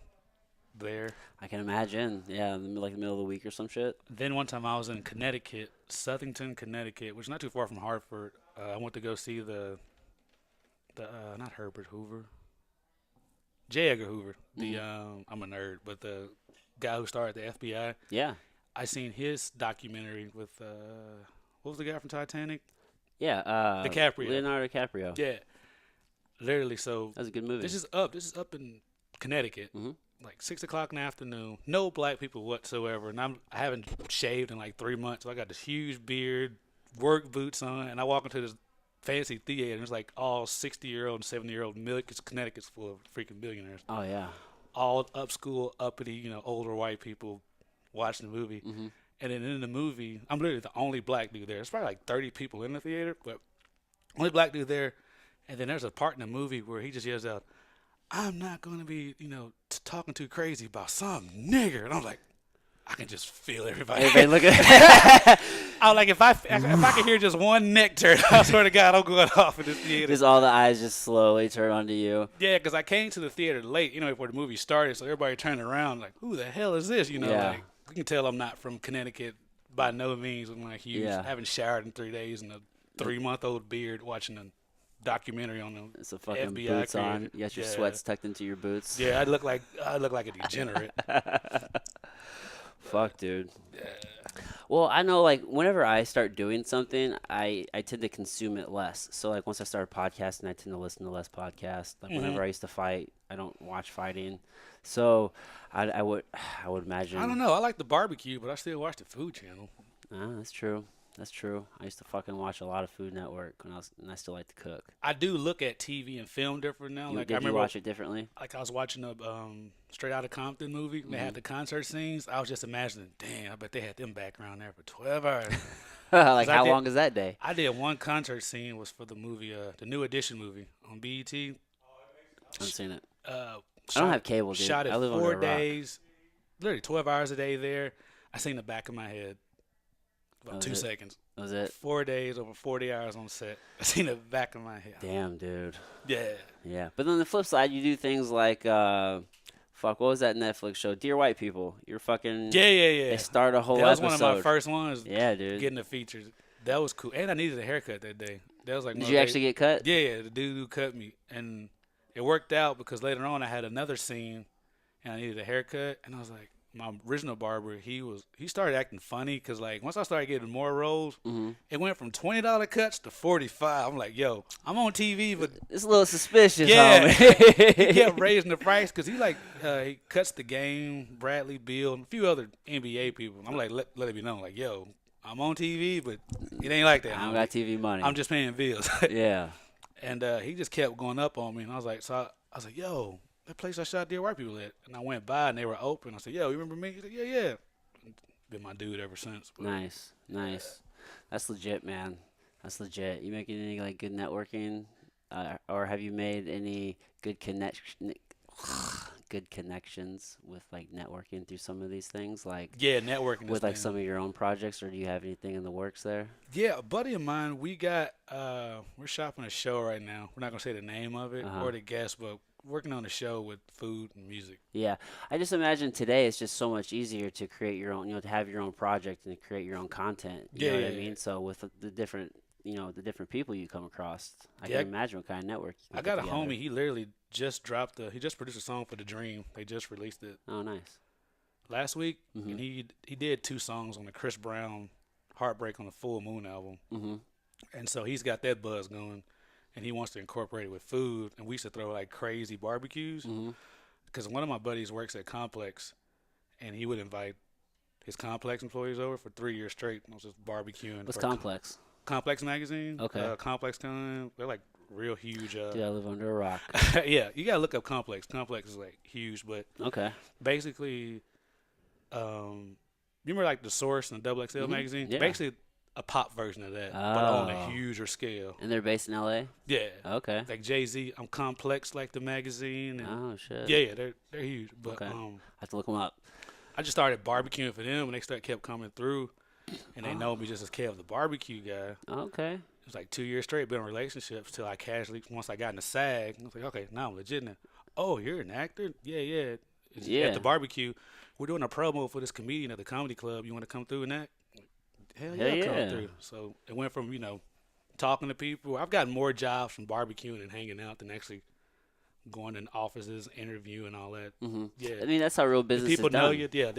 there. I can imagine. Yeah, in the middle of the week or some shit. Then one time I was in Connecticut, Southington, Connecticut, which is not too far from Hartford. I went to go see the not Herbert Hoover, J. Edgar Hoover. I'm a nerd, but the guy who started the FBI. Yeah. I seen his documentary with what was the guy from Titanic? Yeah. DiCaprio. Leonardo DiCaprio. Yeah, literally. So That's a good movie. this is up in Connecticut. Mhm. Like 6 o'clock in the afternoon, no black people whatsoever, and I haven't shaved in like 3 months. So I got this huge beard, work boots on, and I walk into this fancy theater, and it's like all 60-year-old and 70-year-old because Connecticut's full of freaking billionaires, Oh yeah. all upschool, uppity, older white people watching the movie. Mm-hmm. And then in the movie, I'm literally the only black dude there. There's probably like 30 people in the theater, but only black dude there. And then there's a part in the movie where he just yells out, I'm not going to be, talking too crazy about some nigger. And I'm like, I can just feel everybody. Everybody look at I was like, if I could hear just one neck turn, I swear to God, I'm going off in this theater. just all the eyes just slowly turn onto you. Yeah, because I came to the theater late, before the movie started, so everybody turned around like, who the hell is this? Yeah. Like, you can tell I'm not from Connecticut by no means. I'm like huge. Yeah. I haven't showered in 3 days and a 3-month-old beard watching a documentary on them. It's a fucking FBI boots on. created- You got your yeah. sweats tucked into your boots. Yeah, I look like a degenerate. Fuck, dude. Well, I know, like, whenever I start doing something, I tend to consume it less. So, like, once I start podcasting, I tend to listen to less podcasts. Like, whenever I used to fight, I don't watch fighting. So, I would imagine. I don't know. I like the barbecue, but I still watch the Food Channel. That's true. That's true. I used to fucking watch a lot of Food Network and I still like to cook. I do look at TV and film different now. Like I Did you remember, watch it differently? like I was watching a Straight Outta Compton movie. And they had the concert scenes. I was just imagining, damn, I bet they had them back around there for 12 hours. Like, I how did- long is that day? I did one concert scene was for the movie, the New Edition movie on BET. I haven't seen it. Uh, I don't have cable, dude. Shot it I live under 4 a rock. days, literally 12 hours a day there. I seen the back of my head about Oh, 2 is it? seconds. Was it? 4 days over 40 hours on set. I seen the back of my head. Damn, dude. Yeah. Yeah. But on the flip side, you do things like, fuck, what was that Netflix show? Dear White People. You're fucking. Yeah, yeah, They yeah. start a whole That was one of my episode. first ones Yeah, dude. getting the features. That was cool. And I needed a haircut that day. That was like Did one you of the actually get cut? Yeah, yeah, the dude who cut me. And it worked out because later on I had another scene and I needed a haircut. And I was like, my original barber, he started acting funny because like once I started getting more roles, Mm-hmm. it went from $20 cuts to 45. I'm like, yo, I'm on TV, but It's a little suspicious, yeah, homie. he kept raising the price because he cuts the game, Bradley Beal, and a few other NBA people. I'm like, let it be known, like, yo, I'm on TV, but it ain't like that. I don't homie. got TV money. I'm just paying bills. Yeah. And he just kept going up on me, and I was like, I was like, yo, that place I shot Dear White People at, and I went by and they were open. I said, yo, you remember me? He said, yeah, yeah. Been my dude ever since. But Nice. Nice. That's legit, man. That's legit. You making any like good networking, or have you made any good good connections with like networking through some of these things, like yeah, networking with is like some of your own projects, or do you have anything in the works there? Yeah, a buddy of mine, we're shopping a show right now. We're not gonna say the name of it Uh-huh. or the guest, but working on a show with food and music. Yeah, I just imagine today it's just so much easier to create your own, to have your own project and to create your own content. You Yeah, know what yeah, I yeah. mean? So with the different, the different people you come across, I Yeah, can imagine what kind of network you I can put got a together. homie. He literally just he just produced a song for The Dream. They just released it Oh, nice. last week, Mhm. and he did 2 songs on the Chris Brown "Heartbreak on the Full Moon" album, Mhm. and so he's got that buzz going, and he wants to incorporate it with food. And we used to throw like crazy barbecues Mhm. because one of my buddies works at Complex, and he would invite his Complex employees over for 3 years straight. And I was just barbecuing. What's for complex? Complex magazine. Okay. Complex Con. They're like real huge. Dude, I live under a rock. Yeah, you gotta look up Complex. Complex is like huge, but Okay. basically, you remember like the Source and the Double XL Mhm. magazine? Yeah. Basically, a pop version of that, but on a Oh. huger scale. And they're based in LA? Yeah, Okay. like Jay-Z. I'm Complex, like the magazine. And Oh, shit. yeah, they're huge. But Okay. I have to look them up. I just started barbecuing for them, and they kept coming through, and they Oh. know me just as Kev, the barbecue guy. Okay. It was like 2 years straight, been in relationships till I casually, once I got in the SAG, I was like, okay, now I'm legit now. Oh, you're an actor? Yeah, yeah. Yeah. At the barbecue, we're doing a promo for this comedian at the comedy club. You want to come through and act? Hell yeah, Hell come yeah. through. So it went from, talking to people. I've gotten more jobs from barbecuing and hanging out than actually going in offices, interviewing, all that. hmm Yeah. I mean, that's how real If business people is know done. you, yeah,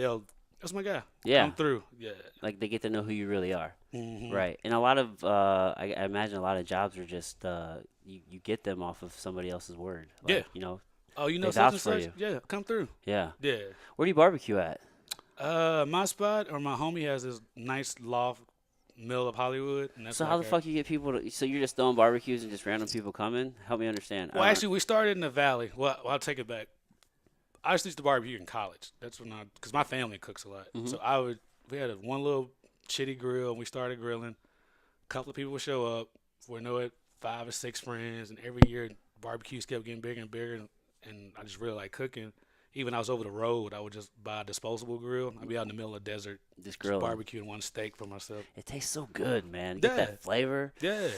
that's my guy. Yeah. Come through. Yeah. Like they get to know who you really are. Mhm. Right. And a lot of, I imagine a lot of jobs are just, you get them off of somebody else's word. Like, Yeah. Oh, you know They such vouch and for such? you. Yeah, come through. Yeah. Yeah. Where do you barbecue at? My spot or my homie has this nice loft middle of Hollywood, and that's So how the fuck you get people to, so you're just throwing barbecues and just random people coming? Help me understand. Well, actually, we started in the valley. Well, I'll take it back. I used to barbecue in college. That's when because my family cooks a lot. Mhm. So we had one little shitty grill, and we started grilling. A couple of people would show up. Before I know it, 5 or 6 friends, and every year barbecues kept getting bigger and bigger, and I just really like cooking. Even I was over the road, I would just buy a disposable grill. I'd be out in the middle of the desert, just just grilling. barbecuing one steak for myself. It tastes so good, man. You get Yeah. that flavor. Yeah.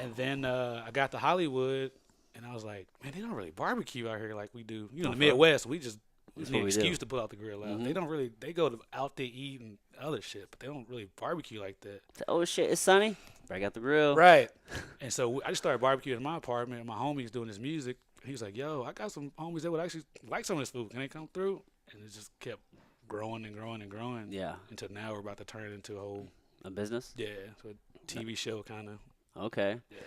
And then I got to Hollywood, and I was like, man, they don't really barbecue out here like we do. In the fuck. Midwest, we That's need what an we do. excuse to pull out the grill out. Mhm. They don't really, they go out to eat and other shit, but they don't really barbecue like that. Oh shit, it's sunny. Break out the grill. Right. And so I just started barbecuing in my apartment, and my homie's doing his music. He was like, yo, I got some homies that would actually like some of this food. Can they come through? And it just kept growing and growing and growing Yeah. until now we're about to turn it into a whole, A business. so a TV show kind of. Okay. Yeah.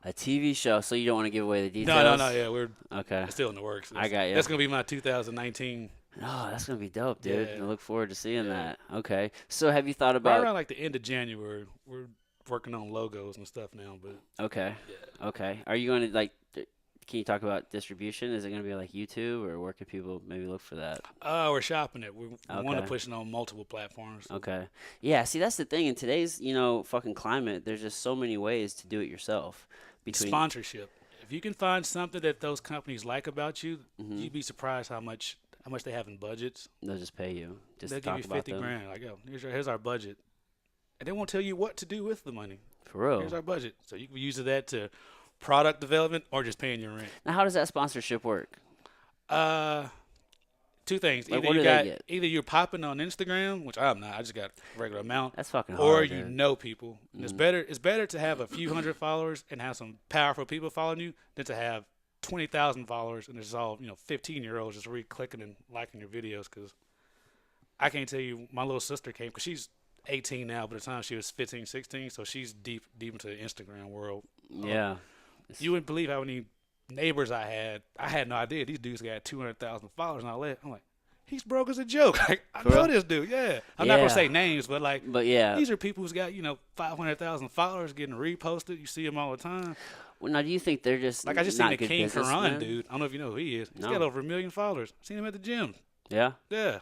A TV show. So you don't want to give away the details. No, yeah, we're Okay. it's still in the works. I got you. That's gonna be my 2019. Oh, that's gonna be dope, dude. Yeah. I look forward to seeing Yeah. that. Okay. So have you thought Right about? around like the end of January, we're working on logos and stuff now. But Okay. yeah. Okay. Are you going to like? Can you talk about distribution? Is it going to be like YouTube, or where can people maybe look for that? We're shopping it. We want to Okay. push it on multiple platforms. Okay. Yeah. See, that's the thing. In today's fucking climate, there's just so many ways to do it yourself. Between Sponsorship. If you can find something that those companies like about you, Mhm. you'd be surprised how much they have in budgets. they'll just pay you. Just They'll talk give you about 50 them. grand. Like, yo, here's our budget. and they won't tell you what to do with the money. For real. Here's our budget, so you can use that to product development or just paying your rent. Now, how does that sponsorship work? Uh, Two things. Like, Either what do they get? either you're popping on Instagram, which I'm not. I just got a regular amount. That's fucking Or hard, you dude. know people. And it's better to have a few hundred followers and have some powerful people following you than to have 20,000 followers and it's all 15-year-olds just re-clicking and liking your videos. Because I can't tell you, my little sister came because she's 18 now, but at the time she was 15, 16, so she's deep into the Instagram world. Yeah. You wouldn't believe how many neighbors I had. I had no idea these dudes got 200,000 followers and all that. I'm like, he's broke as a joke. Like, I For know real? this dude. Yeah, I'm not gonna Yeah. say names, but like, But yeah. these are people who's got 500,000 followers getting reposted. You see them all the time. Well, now, do you think they're just Like I just not seen the good King Karan businessmen? dude. I don't know if you know who he is. He's No. got over 1 million followers. Seen him at the gym. Yeah. Yeah,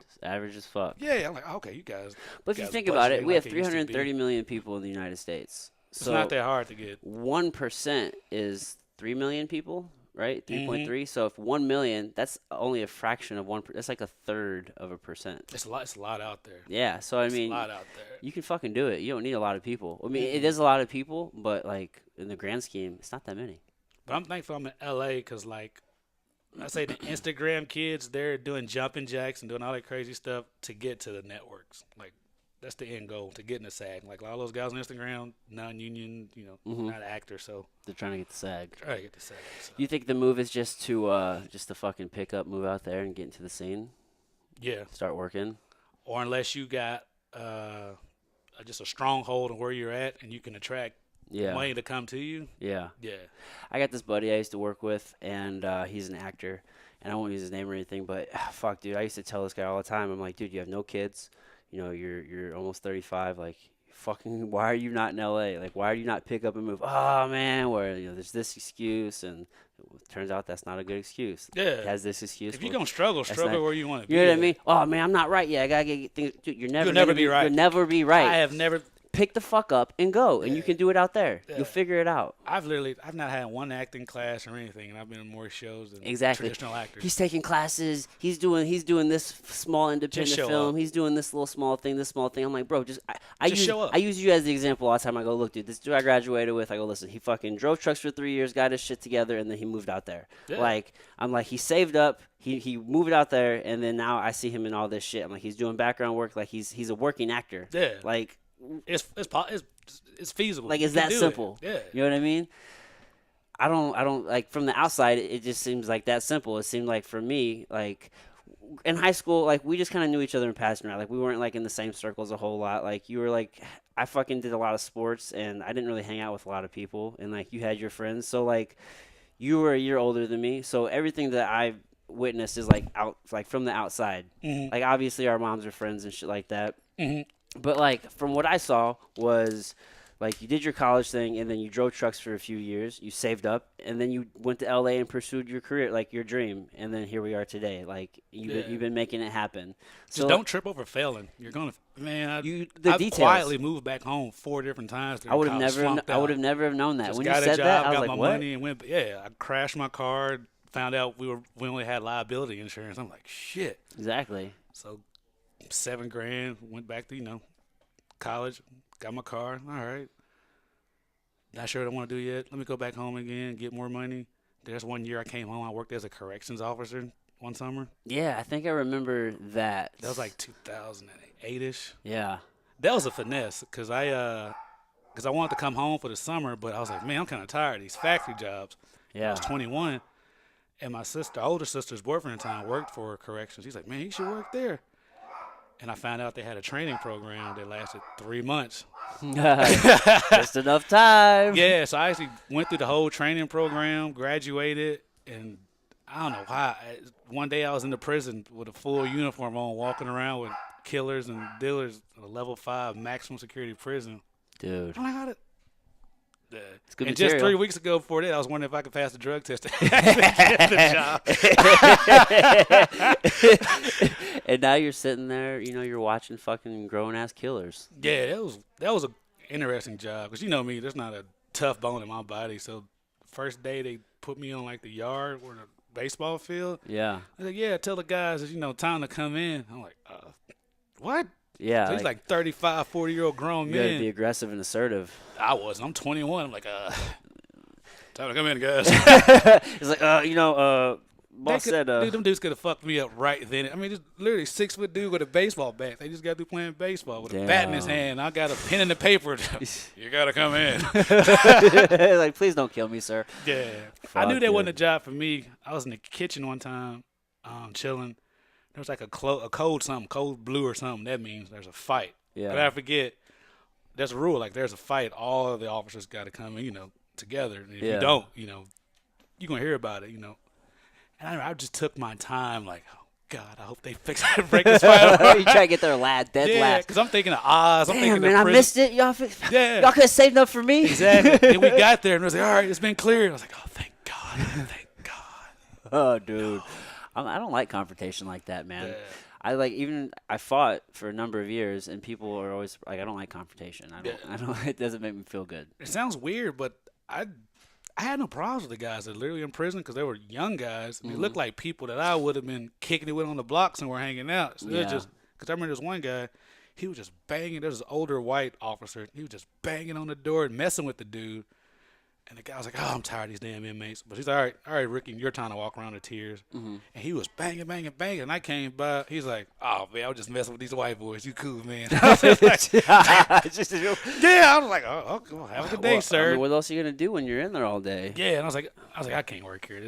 Just average as fuck. yeah. I'm like, okay, you guys. But if you guys think about it, budgeting we have like it used to be. 330 million people in the United States. It's So not that hard to get. 1% is 3 million people, right? Mm-hmm. 3.3. So if 1 million, that's only a fraction of 1%. That's like a third of a percent. It's a lot. It's a lot out there. Yeah. So, I It's mean, a lot out there. you can fucking do it. You don't need a lot of people. I mean, Mm-hmm. it is a lot of people, but like in the grand scheme, it's not that many. But I'm thankful I'm in LA because, like, I say the Instagram kids, they're doing jumping jacks and doing all that crazy stuff to get to the networks. Like, that's the end goal, to get in the SAG. Like, a lot of those guys on Instagram, non-union, not actors, so They're trying to get the SAG. try to get the SAG. So. You think the move is just to fucking pick up, move out there, and get into the scene, Yeah. start working? Or unless you got just a stronghold on where you're at and you can attract Yeah. money to come to you. Yeah. Yeah. I got this buddy I used to work with, and he's an actor, and I won't use his name or anything, but fuck, dude, I used to tell this guy all the time. I'm like, dude, you have no kids. You're almost 35. Like, fucking, why are you not in LA? Like, why are you not pick up and move? Oh man, where there's this excuse, and it turns out that's not a good excuse. Yeah. It has this excuse. If you're Well, going to struggle not- where you want to be. you know what I at. mean? Oh man, I'm not right yet. I gotta get things. Dude, you're never. You'll never gonna be right. You'll never be right. I have never. Pick the fuck up and go, and you Yeah. can do it out there. Yeah. You'll figure it out. I've not had one acting class or anything, and I've been in more shows than Exactly. traditional actors. He's taking classes. He's doing this small independent show film. up. He's doing this little small thing, this small thing. I'm like, bro, I Just use show up. I use you as the example all the time. I go, look, dude, this dude I graduated with. I go, listen, he fucking drove trucks for 3 years, got his shit together, and then he moved out there. Yeah. Like, I'm like, he saved up. He moved out there, and then now I see him in all this shit. I'm like, he's doing background work. Like, he's a working actor. Yeah. Like, It's feasible. like, You it's can that do it. simple. Yeah. You know what I mean? I don't like, from the outside, it just seems like that simple. It seemed like for me, like in high school, like we just kind of knew each other in passing around. Like we weren't like in the same circles a whole lot. Like you were like, I fucking did a lot of sports and I didn't really hang out with a lot of people. And like you had your friends. So like you were a year older than me. So everything that I've witnessed is like from the outside. Mhm. Like obviously our moms are friends and shit like that. Mhm. But like from what I saw was like you did your college thing and then you drove trucks for a few years, you saved up, and then you went to LA and pursued your career, like your dream, and then here we are today. Like you've been making it happen. Just don't trip over failing. You're gonna, man. I details. quietly moved back home 4 different times. I would have never have known that. When you said that, I was got like, my what? money and went. Yeah, I crashed my car. Found out we only had liability insurance. I'm like, shit. Exactly. So $7,000. Went back to college. Got my car. All right. Not sure what I want to do yet. Let me go back home again, get more money. There's 1 year I came home. I worked as a corrections officer one summer. Yeah, I think I remember that. That was like 2008-ish. Yeah. That was a finesse because I wanted to come home for the summer, but I was like, man, I'm kind of tired of these factory jobs. I Yeah. was 21, and my older sister's boyfriend at the time worked for corrections. He's like, man, you should work there. And I found out they had a training program that lasted 3 months. Just enough time. Yeah, so I actually went through the whole training program, graduated, and I don't know why. One day I was in the prison with a full uniform on, walking around with killers and dealers in a level 5 maximum security prison. Dude. I'm like, how did? Yeah. It's good And just material. 3 weeks ago before that, I was wondering if I could pass the drug test to get the job. And now you're sitting there, you're watching fucking grown ass killers. Yeah, that was an interesting job because you know me, there's not a tough bone in my body. So first day they put me on like the yard or the baseball field. Yeah. I was like, yeah, tell the guys it's time to come in. I'm like, what? Yeah, So he's like 35, 40-year-old grown you got to be men. aggressive and assertive. I wasn't. I'm 21. I'm like, time to come in, guys. It's like, They boss could, said, dude, them dudes could have fucked me up right then. I mean, just literally 6-foot dude with a baseball bat. They just got through playing baseball with a bat in his Damn. hand. I got a pen and the paper. You gotta come in. like, please don't kill me, sir. Yeah, I Fuck, knew that wasn't a dude. job for me. I was in the kitchen one time, chilling. There was like a cold blue or something. That means there's a fight. But Yeah. I forget. There's a rule. Like there's a fight. All of the officers got to come in, together. And if you Yeah. don't, you're gonna hear about it. And I just took my time. Like, oh God, I hope they break this fight. you try to get there dead Yeah, last. because I'm thinking of Oz. I'm Damn, thinking man, of I prison. missed it. Yeah. Y'all could have saved up for me. Exactly. And we got there and it was like, all right, it's been cleared. I was like, oh, thank God. Thank God. Oh, dude. I don't like confrontation like that, man. Yeah. I fought for a number of years, and people are always like, I don't like confrontation. Yeah. I don't. It doesn't make me feel good. It sounds weird, but I had no problems with the guys that are literally in prison because they were young guys. And they looked like people that I would have been kicking it with on the block somewhere hanging out. So Yeah. because I remember this one guy, he was just banging. There was this older white officer. He was just banging on the door and messing with the dude. And the guy was like, oh, I'm tired of these damn inmates. But he's like, all right, Ricky, your time to walk around in tears. And he was banging. And I came by. He's like, oh, man, I was just messing with these white boys. You cool, man. I was just like, yeah, I was like, oh, okay, well, have a good day, Well, sir. I mean, what else are you gonna do when you're in there all day? Yeah, and I was like, I can't work here.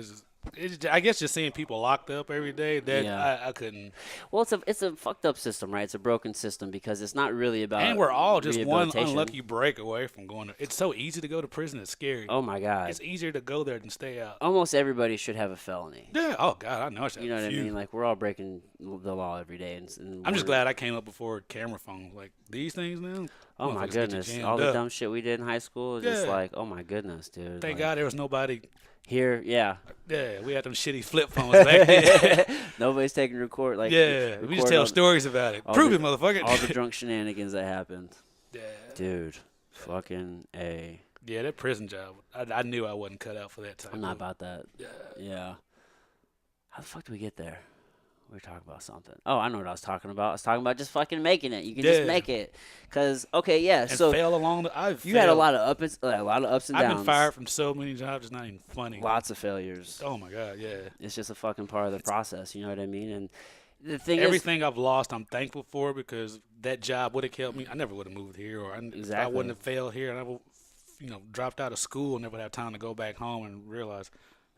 I guess just seeing people locked up every day, that Yeah. I couldn't. Well, it's a fucked up system, right? It's a broken system because it's not really about. And we're all just one rehabilitation. unlucky break away from going to. It's so easy to go to prison. It's scary. Oh my God. It's easier to go there than stay out. Almost everybody should have a felony. Yeah. Oh God, I know. I should You know have what a I few. mean? Like we're all breaking the law every day, and I'm just we're- glad I came up before camera phones. Like these things now. Oh my motherfuckers get you goodness! jammed All the up. dumb shit we did in high school is just Yeah. like, oh my goodness, dude. Thank like, God there was nobody. Here, yeah. Yeah, we had them shitty flip phones back then. Nobody's taking record. Like Yeah, we just record tell all- stories about it. all Prove the- it, motherfucker. all the drunk shenanigans that happened, Yeah. dude. Fucking a. Yeah, that prison job. I knew I wasn't cut out for that type. I'm not of- about that. Yeah. How the fuck did we get there? We were talking about something. Oh, I know what I was talking about. I was talking about just fucking making it. You can just Yeah. make it. Cause okay, yeah. And So fail along the. you had a lot of ups and I've downs. been fired from so many jobs. It's not even funny. Lots of failures. Oh my God, yeah. It's just a fucking part of the process. You know what I mean? And the thing Everything I've lost, I'm thankful for because that job would have killed me. I never would have moved here, or I Exactly. wouldn't have failed here, and I would, dropped out of school and never have time to go back home and realize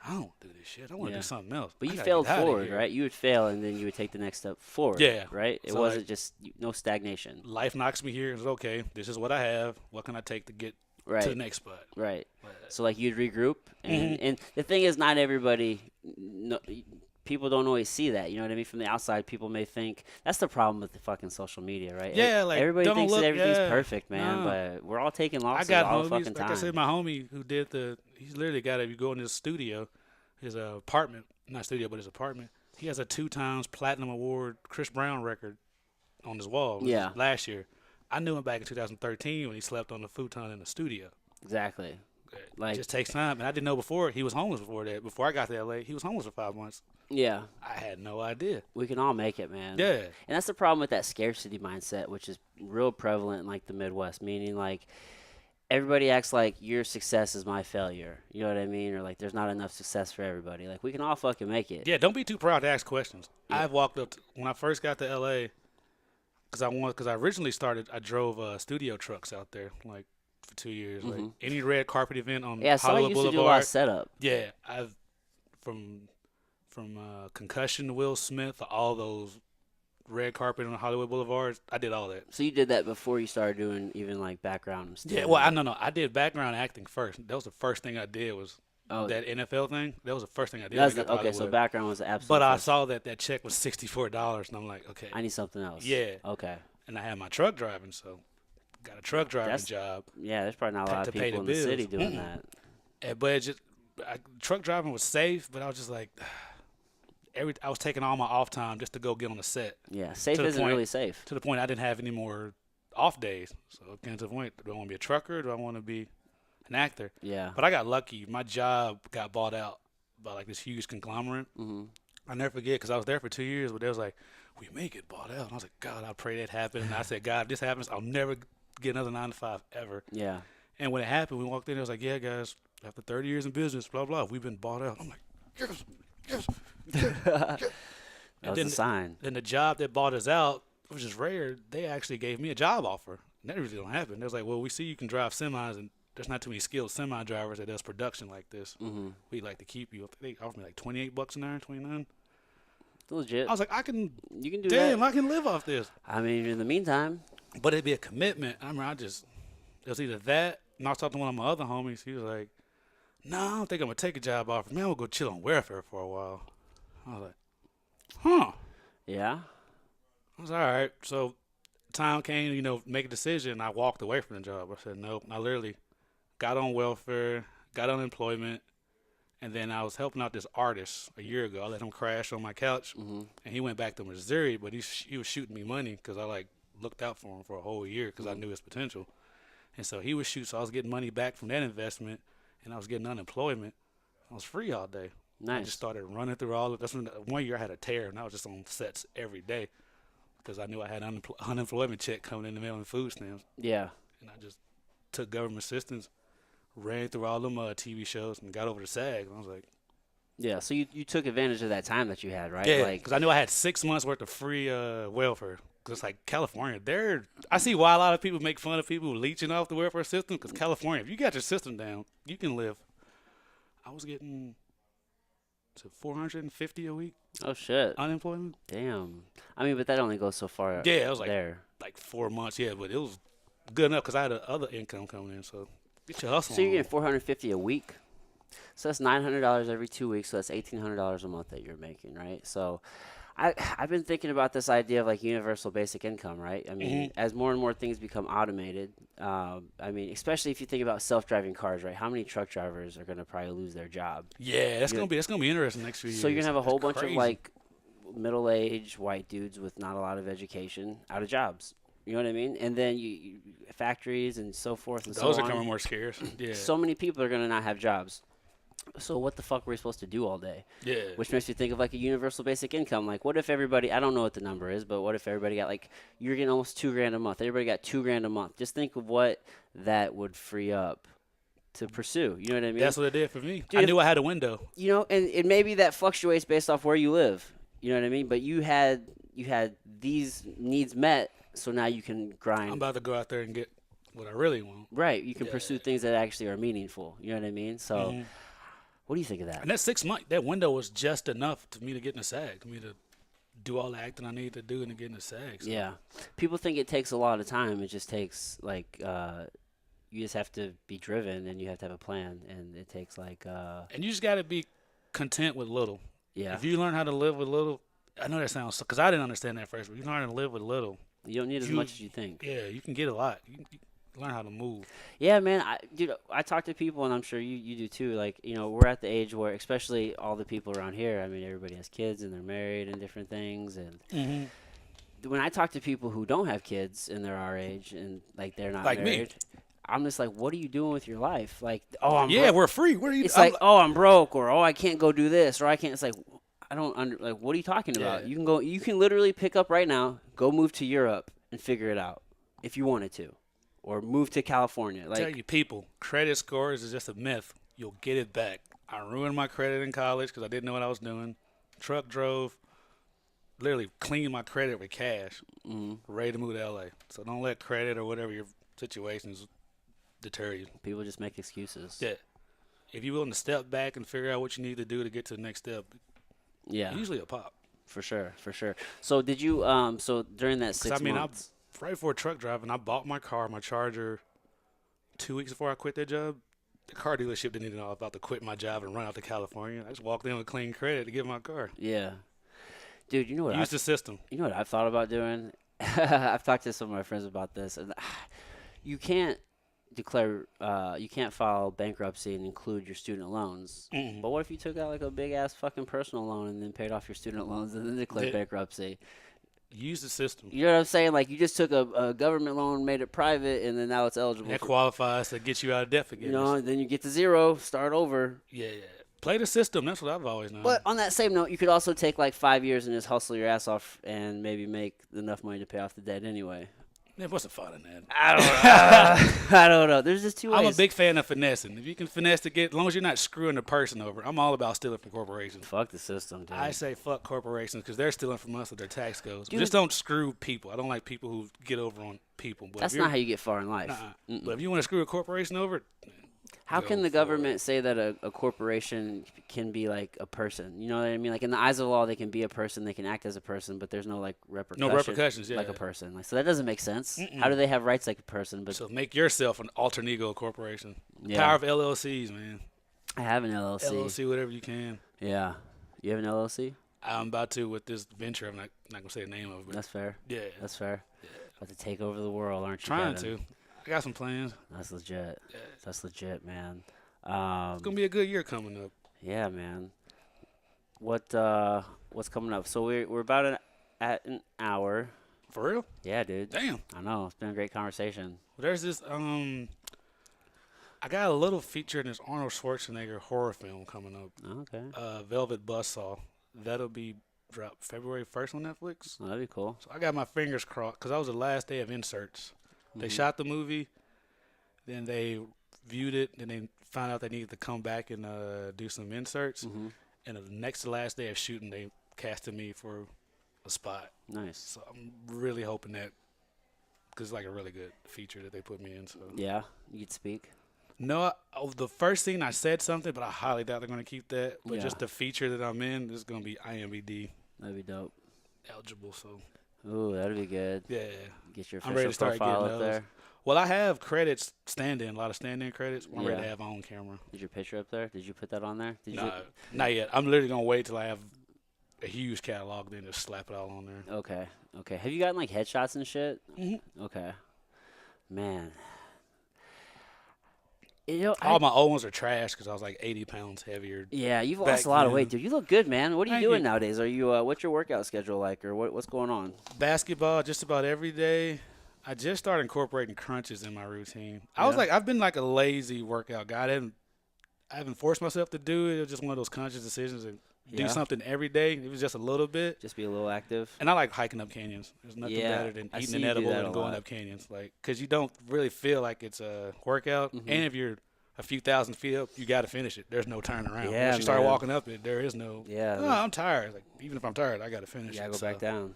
I don't do this shit. I want to Yeah. do something else. But I you gotta failed get outta forward, here. right? You would fail, and then you would take the next step forward. Yeah. Right. It So, wasn't like- just no stagnation. Life knocks me here. It's okay. This is what I have. What can I take to get Right. to the next spot? Right. But- So like you'd regroup, and Mhm. and the thing is, not everybody, no, people don't always see that. You know what I mean? From the outside, people may think that's the problem with the fucking social media, right? Yeah, like, everybody don't thinks look- that everything's yeah. perfect, man. No. But we're all taking I losses got all the homies. fucking Like I time. said, my homie who did he's literally got if you go in his studio, his apartment, not studio, but his apartment. He has a 2 times platinum award Chris Brown record on his wall. This Yeah. is last year. I knew him back in 2013 when he slept on the futon in the studio. Exactly. It Like- just takes time, and I didn't know before he was homeless before that. Before I got to LA, he was homeless for 5 months. Yeah, I had no idea. we can all make it, man. Yeah, And that's the problem with that scarcity mindset, which is real prevalent in like the Midwest, meaning like everybody acts like your success is my failure. You know what I mean? Or like there's not enough success for everybody. Like we can all fucking make it. yeah. Don't be too proud to ask questions. Yeah. I've walked up when I first got to LA because I originally I drove studio trucks out there like for 2 years. Like Mhm. any red carpet event on Yeah, so I Hollywood used to do a lot Boulevard. of setup. Yeah, I've from Concussion to Will Smith, all those red carpet on Hollywood Boulevard. I did all that. So you did that before you started doing even like background stuff. Yeah, well, I did background acting first. That was the first thing I did was Oh, that NFL thing. That was the first thing I did. that's when I got the, to okay. So Hollywood. background was the absolute. But I first. saw that check was $64, and I'm like, okay. I need something else. Yeah. Okay. And I had my truck driving, so got a truck driving That's- job. Yeah, there's probably not a lot To of pay people the in the city bills. doing Mm-mm. that. But it just truck driving was safe, but I was just like, I was taking all my off time just to go get on the set. Yeah, safe To the isn't point- really safe. To the point I didn't have any more off days. So it came to the point, do I want to be a trucker or do I want to be an actor? Yeah. But I got lucky. My job got bought out by like this huge conglomerate. Mm-hmm. I never forget because I was there for 2 years, but they was like, we may get bought out. And I was like, God, I pray that happens. And I said, God, if this happens, I'll never get another 9 to 5 ever. Yeah. And when it happened, we walked in. It was like, yeah, guys, after 30 years in business, blah blah, we've been bought out. I'm like, yes, yes, yes, yes. That And was a sign. then the job that bought us out, which is rare, they actually gave me a job offer. And that really don't happen. They was like, well, we see you can drive semis, and there's not too many skilled semi drivers that does production like this. Mm-hmm. We'd like to keep you. They offered me like $28 an hour, 29. Legit. I was like, I can, You can do damn, that. I can live off this. I mean, in the meantime, But it'd be a commitment. I remember it was either that, and I was talking to one of my other homies. He was like, no, I don't think I'm going to take a job offer. Man, I'm going to go chill on welfare for a while. I was like, huh. yeah. I was all right. So time came, make a decision. I walked away from the job. I said, nope. I literally got on welfare, got unemployment, and then I was helping out this artist a year ago. I let him crash on my couch, Mm-hmm. and he went back to Missouri, but he was shooting me money because I, looked out for him for a whole year because I knew his potential. And so he was shooting, so I was getting money back from that investment, and I was getting unemployment. I was free all day. I just Nice. started running through all of that's when one year I had a tear, and I was just on sets every day because I knew I had unemployment check coming in the mail and food stamps. Yeah. And I just took government assistance, ran through all them TV shows, and got over to SAG. And I was like, Yeah. So you took advantage of that time that you had, right? yeah, Like, because I knew I had 6 months worth of free welfare. Because like California, I see why a lot of people make fun of people leeching off the welfare system. Because California, if you got your system down, you can live. I was getting to 450 a week oh shit. unemployment. Damn. I mean, but that only goes so far. Yeah, it was there. like 4 months. Yeah, but it was good enough because I had other income coming in. So get your hustle So you're on. getting 450 a week. So that's $900 every 2 weeks. So that's $1,800 a month that you're making, right? So I've been thinking about this idea of like universal basic income, right? I mean, as more and more things become automated, I mean, especially if you think about self-driving cars, right? How many truck drivers are going to probably lose their job? Yeah, that's gonna be interesting next few years. So you're gonna have a whole That's bunch of crazy. like middle-aged white dudes with not a lot of education out of jobs. You know what I mean? And then you factories and so forth and Those so are on. coming more scarce. Yeah, So many people are gonna not have jobs. So what the fuck were we supposed to do all day? yeah. Which makes me think of like a universal basic income. Like, what if everybody? I don't know what the number is, but what if everybody got like you're getting almost $2,000 a month? Everybody got $2,000 a month. Just think of what that would free up to pursue. You know what I mean? That's what it did for me. Dude, I knew I had a window. You know, and maybe that fluctuates based off where you live. You know what I mean? But you had these needs met, so now you can grind. I'm about to go out there and get what I really want. Right, you can Yeah. pursue things that actually are meaningful. You know what I mean? So, Mhm. what do you think of that? And that 6 month, that window was just enough to me to get in the SAG, to me to do all the acting I need to do and to get in the SAG. So. Yeah, people think it takes a lot of time. It just takes like you just have to be driven and you have to have a plan, and it takes like And you just got to be content with little. yeah. If you learn how to live with little, I know that sounds, because I didn't understand that at first, but you learn how to live with little, You don't need as you- much as you think. yeah, you can get a lot. You learn how to move. Yeah, man. Dude, I talk to people, and I'm sure you do too. Like, you know, we're at the age where, especially all the people around here. I mean, everybody has kids and they're married and different things. And when I talk to people who don't have kids and they're our age and like they're not Like me. married, I'm just like, what are you doing with your life? Like, oh, I'm Yeah, broke. we're free. What are you It's I'm like, oh, I'm broke, or oh, I can't go do this, or I can't. It's like, I don't like. What are you talking about? Yeah. You can go. You can literally pick up right now, go move to Europe and figure it out if you wanted to, or move to California. tell Like, you, people, credit scores is just a myth. You'll get it back. I ruined my credit in college because I didn't know what I was doing. Truck drove, literally cleaned my credit with cash, ready to move to LA. So don't let credit or whatever your situations deter you. people just make excuses. Yeah. If you're willing to step back and figure out what you need to do to get to the next step, Yeah, usually a pop. for sure, for sure. So did you? So during that 6 I mean, months, right before truck driving, I bought my car, my Charger, 2 weeks before I quit that job. The car dealership didn't even know I was about to quit my job and run out to California. I just walked in with clean credit to get my car. yeah, dude, you know what? Use the system. You know what I've thought about doing? I've talked to some of my friends about this, and you can't you can't file bankruptcy and include your student loans. Mm-mm. But what if you took out like a big ass fucking personal loan and then paid off your student loans and then declared Yeah. bankruptcy? Use the system. You know what I'm saying? Like, you just took a government loan, made it private, and then now it's eligible. That for, qualifies to get you out of debt you forgiveness. know, then you get to zero, start over. Yeah. Play the system. That's what I've always known. But on that same note, you could also take like 5 years and just hustle your ass off and maybe make enough money to pay off the debt anyway. Yeah, what's the fun in that? I don't know. I don't know. There's just two ways. I'm a big fan of finessing. If you can finesse to get, as long as you're not screwing the person over, I'm all about stealing from corporations. Fuck the system, dude. I say fuck corporations because they're stealing from us with their tax codes. Dude. Just don't screw people. I don't like people who get over on people. But That's not how you get far in life. But if you want to screw a corporation over, how go can the for government it. say that a corporation can be like a person? You know what I mean? Like in the eyes of the law, they can be a person, they can act as a person, but there's no like repercussion. No repercussions, yeah. Like a person. Like so that doesn't make sense. How do they have rights like a person? But So make yourself an alter ego corporation. Yeah. Power of LLCs, man. I have an LLC. LLC, whatever you can. Yeah. You have an LLC? I'm about to with this venture. I'm not gonna say the name of it. But That's fair. yeah, That's fair. About to take over the world, aren't you? trying Kevin? to. I got some plans. That's legit. Yeah. That's legit, man. It's gonna be a good year coming up. Yeah, man. What's coming up? So we're about at an hour. For real? Yeah, dude. Damn. I know. It's been a great conversation. There's this I got a little feature in this Arnold Schwarzenegger horror film coming up. Okay. Velvet Buzzsaw. That'll be dropped February 1st on Netflix. Well, that'd be cool. So I got my fingers crossed because that was the last day of inserts. They Mhm. shot the movie, then they viewed it, then they found out they needed to come back and do some inserts. Mhm. And the next to last day of shooting, they casted me for a spot. Nice. So I'm really hoping that because it's like a really good feature that they put me in. So Yeah, you could speak. no, the first scene I said something, but I highly doubt they're going to keep that. But Yeah. just the feature that I'm in is going to be IMBD That'd be dope. eligible. So Ooh, that'd be good. yeah. Get your I'm ready official to start profile getting up those. there. Well, I have credits stand-in, a lot of stand-in credits. I'm ready Yeah. to have my own camera. Is your picture up there? Did you put that on there? Did No, not yet. I'm literally going to wait till I have a huge catalog, then just slap it all on there. Okay. Okay. Have you gotten like headshots and shit? Mm-hmm. Okay. Man. You know, All my old ones are trash because I was like 80 pounds heavier. yeah, you've back lost a lot of then. weight, dude. You look good, man. What are you Thank doing you. nowadays? Are you what's your workout schedule like, or what's going on? Basketball just about every day. I just started incorporating crunches in my routine. I was Yeah. like, I've been like a lazy workout guy. I haven't forced myself to do it. It was just one of those conscious decisions and do Yeah. something every day. It was just a little bit. Just be a little active. And I like hiking up canyons. There's nothing Yeah, better than I eating see an you do edible that a and going lot. up canyons. Like, because you don't really feel like it's a workout. Mhm. And if you're a few thousand feet up, you got to finish it. There's no turning around. Yeah, Once you start man. walking up it, there is no, Yeah. oh, I'm tired. Like, even if I'm tired, I got to finish You it. gotta go So back down.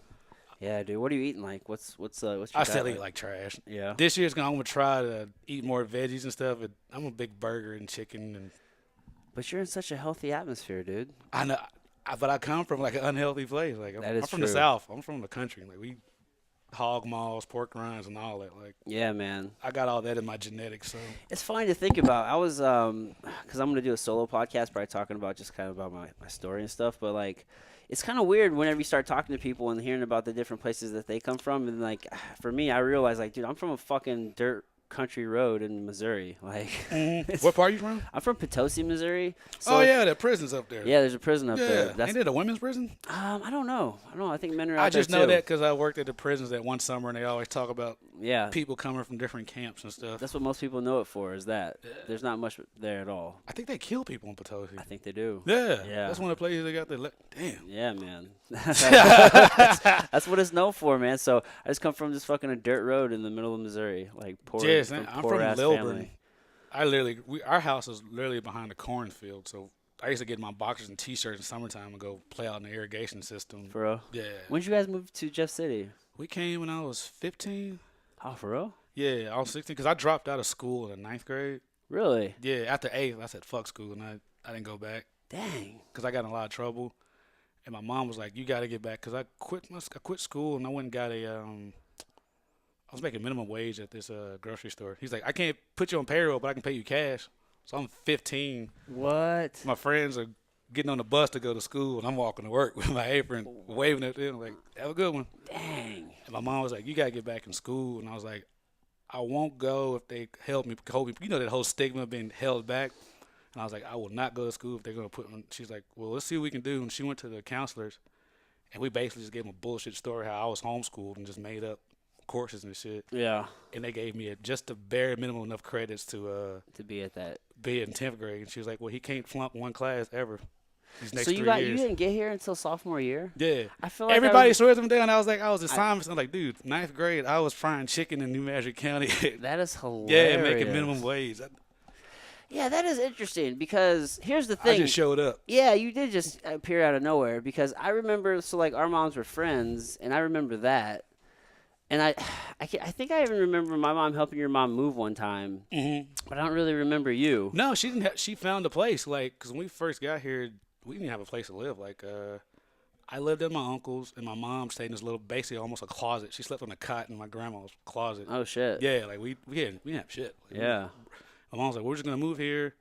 Yeah, dude. What are you eating like? What's your I still diet eat like trash. Yeah. This year's I'm gonna try to eat more veggies and stuff. But I'm a big burger and chicken, and But you're in such a healthy atmosphere, dude. I know. But I come from like an unhealthy place. Like That is I'm from the true. South. I'm from the country. Like we hog maws, pork rinds, and all that. Like Yeah, man. I got all that in my genetics. So It's funny to think about. I was because I'm gonna do a solo podcast, probably talking about just kind of about my story and stuff. But like, it's kind of weird whenever you start talking to people and hearing about the different places that they come from. And like, for me, I realize like, dude, I'm from a fucking dirt country road in Missouri. Like, it's- what part are you from? I'm from Potosi, Missouri. So Oh yeah, the prison's up there. yeah. There's a prison up Yeah. there. That's Ain't it a women's prison? I don't know. I think men are out I just there know too. that because I worked at the prisons that one summer, and they always talk about Yeah. people coming from different camps and stuff. That's what most people know it for. Is that there's not much there at all. I think they kill people in Potosi. I think they do. Yeah, Yeah. That's one of the places they got the. Damn. Yeah, man. That's what it's known for, man. So I just come from this fucking dirt road in the middle of Missouri, like poor. Yes, from I'm poor from ass Lilburn. family. Our house is literally behind a cornfield, so I used to get my boxers and T-shirts in summertime and go play out in the irrigation system. For real. Yeah, When did you guys move to Jeff City? we came when I was 15. Oh, for real? Yeah, I was 16 because I dropped out of school in the 9th grade. Really? Yeah, after 8th, I said fuck school, and I didn't go back Dang. because I got in a lot of trouble. And my mom was like, "You got to get back," because I quit school and I went and got I was making minimum wage at this grocery store. He's like, "I can't put you on payroll, but I can pay you cash." So I'm 15. What? My friends are getting on the bus to go to school, and I'm walking to work with my apron, waving at them like, "Have a good one." Dang. And my mom was like, "You gotta get back in school," and I was like, "I won't go if they hold me." You know that whole stigma of being held back. And I was like, "I will not go to school if they're gonna put me." She's like, "Well, let's see what we can do." And she went to the counselors, and we basically just gave them a bullshit story how I was homeschooled and just made up courses and shit. Yeah. And they gave me just the bare minimum enough credits to To be at that. be in 10th grade. And she was like, well, he can't flunk one class ever these next So 3 you years. didn't get here until sophomore year? Yeah. I feel like Everybody swears him down. I was assignments. I, I'm like, dude, 9th grade, I was frying chicken in New Measure County. that is hilarious. Yeah, making minimum wage. Yeah, that is interesting because here's the I thing. just showed up. Yeah, you did just appear out of nowhere because I remember, so like our moms were friends, and I remember that. And I think I even remember my mom helping your mom move one time, but I don't really remember you. No, she didn't. She found a place. Like, because when we first got here, we didn't have a place to live. Like, I lived at my uncle's, and my mom stayed in this little, basically almost a closet. She slept on a cot in my grandma's closet. Oh shit. Yeah, like we didn't have shit. Like, Yeah. My mom's like, we're just gonna move here.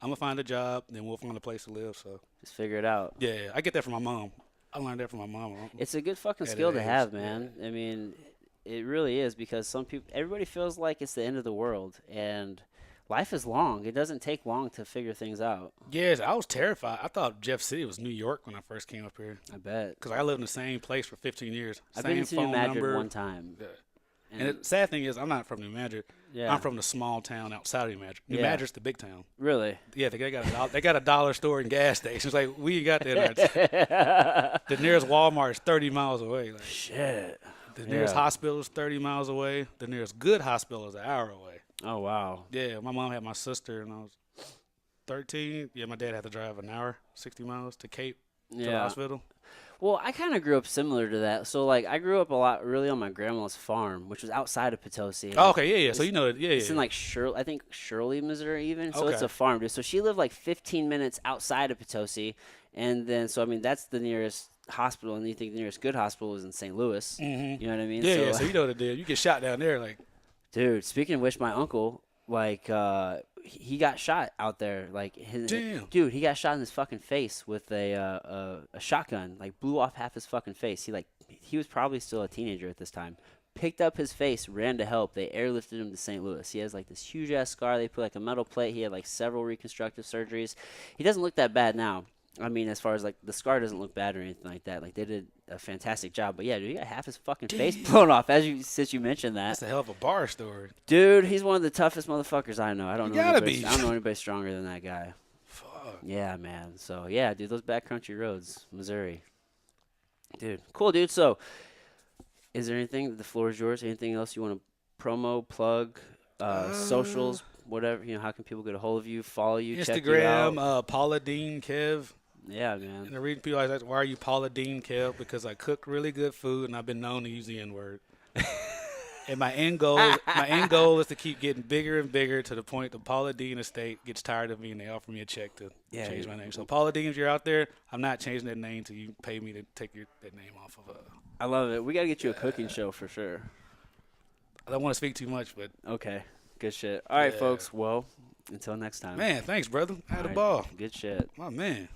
I'm gonna find a job, then we'll find a place to live. So Just figure it out. yeah, I get that from my mom. I learned that from my mom. It's a good fucking At skill that to age, have, man. I mean, it really is because everybody feels like it's the end of the world, and life is long. It doesn't take long to figure things out. Yes, I was terrified. I thought Jeff City was New York when I first came up here. I bet. Because I lived in the same place for 15 years. I've Same been to New phone Madrid number. one time. Yeah. And the sad thing is, I'm not from New Madrid. Yeah. I'm from the small town outside of New Madrid. New Yeah. Madrid's the big town. Really? Yeah, they got a dollar store and gas stations. Like, we ain't got that. The nearest Walmart is 30 miles away. Like, Shit. the nearest Yeah. hospital is 30 miles away. The nearest good hospital is an hour away. Oh wow. Yeah, my mom had my sister when I was 13. Yeah, my dad had to drive an hour, 60 miles to Cape to the Yeah. hospital. Well, I kind of grew up similar to that. So like I grew up a lot really on my grandma's farm, which was outside of Potosi. Oh, okay, yeah. So you know, yeah, It's yeah. in like I think Shirley, Missouri, even. So it's Okay. a farm, dude. So she lived like 15 minutes outside of Potosi, and then so I mean that's the nearest hospital, and you think the nearest good hospital is in St. Louis. Mhm. You know what I mean? Yeah, so, yeah. So you know what it is. You get shot down there, like. dude, speaking of which, my uncle like he got shot out there. Like Damn. dude, he got shot in his fucking face with a shotgun. Like blew off half his fucking face. He was probably still a teenager at this time. Picked up his face, ran to help. They airlifted him to St. Louis. He has like this huge ass scar. They put like a metal plate. He had like several reconstructive surgeries. He doesn't look that bad now. I mean, as far as like the scar doesn't look bad or anything like that. Like they did a fantastic job. But yeah, dude, he got half his fucking face blown off since you mentioned that. That's a hell of a bar story. Dude, he's one of the toughest motherfuckers I know. I don't You know gotta anybody, be. I don't know anybody stronger than that guy. Fuck. Yeah, man. So yeah, dude, those backcountry roads, Missouri. Dude, cool, dude. So, is there anything? The floor is yours. Anything else you want to promo, plug, socials, whatever? You know, how can people get a hold of you, follow you, check you out? Instagram, Paula Dean Kev. Yeah, man. And the reason people always ask, why are you Paula Dean Kev? Because I cook really good food and I've been known to use the N word. And my end goal is to keep getting bigger and bigger to the point the Paula Dean estate gets tired of me and they offer me a check to change my name. So Paula Dean, if you're out there, I'm not changing that name till you pay me to take that name off of. I love it. We gotta get you a cooking show for sure. I don't want to speak too much, but Okay, good shit. All right, Yeah. folks. Well, until next time. man, thanks, brother. I had All a right, ball. Good shit. My man.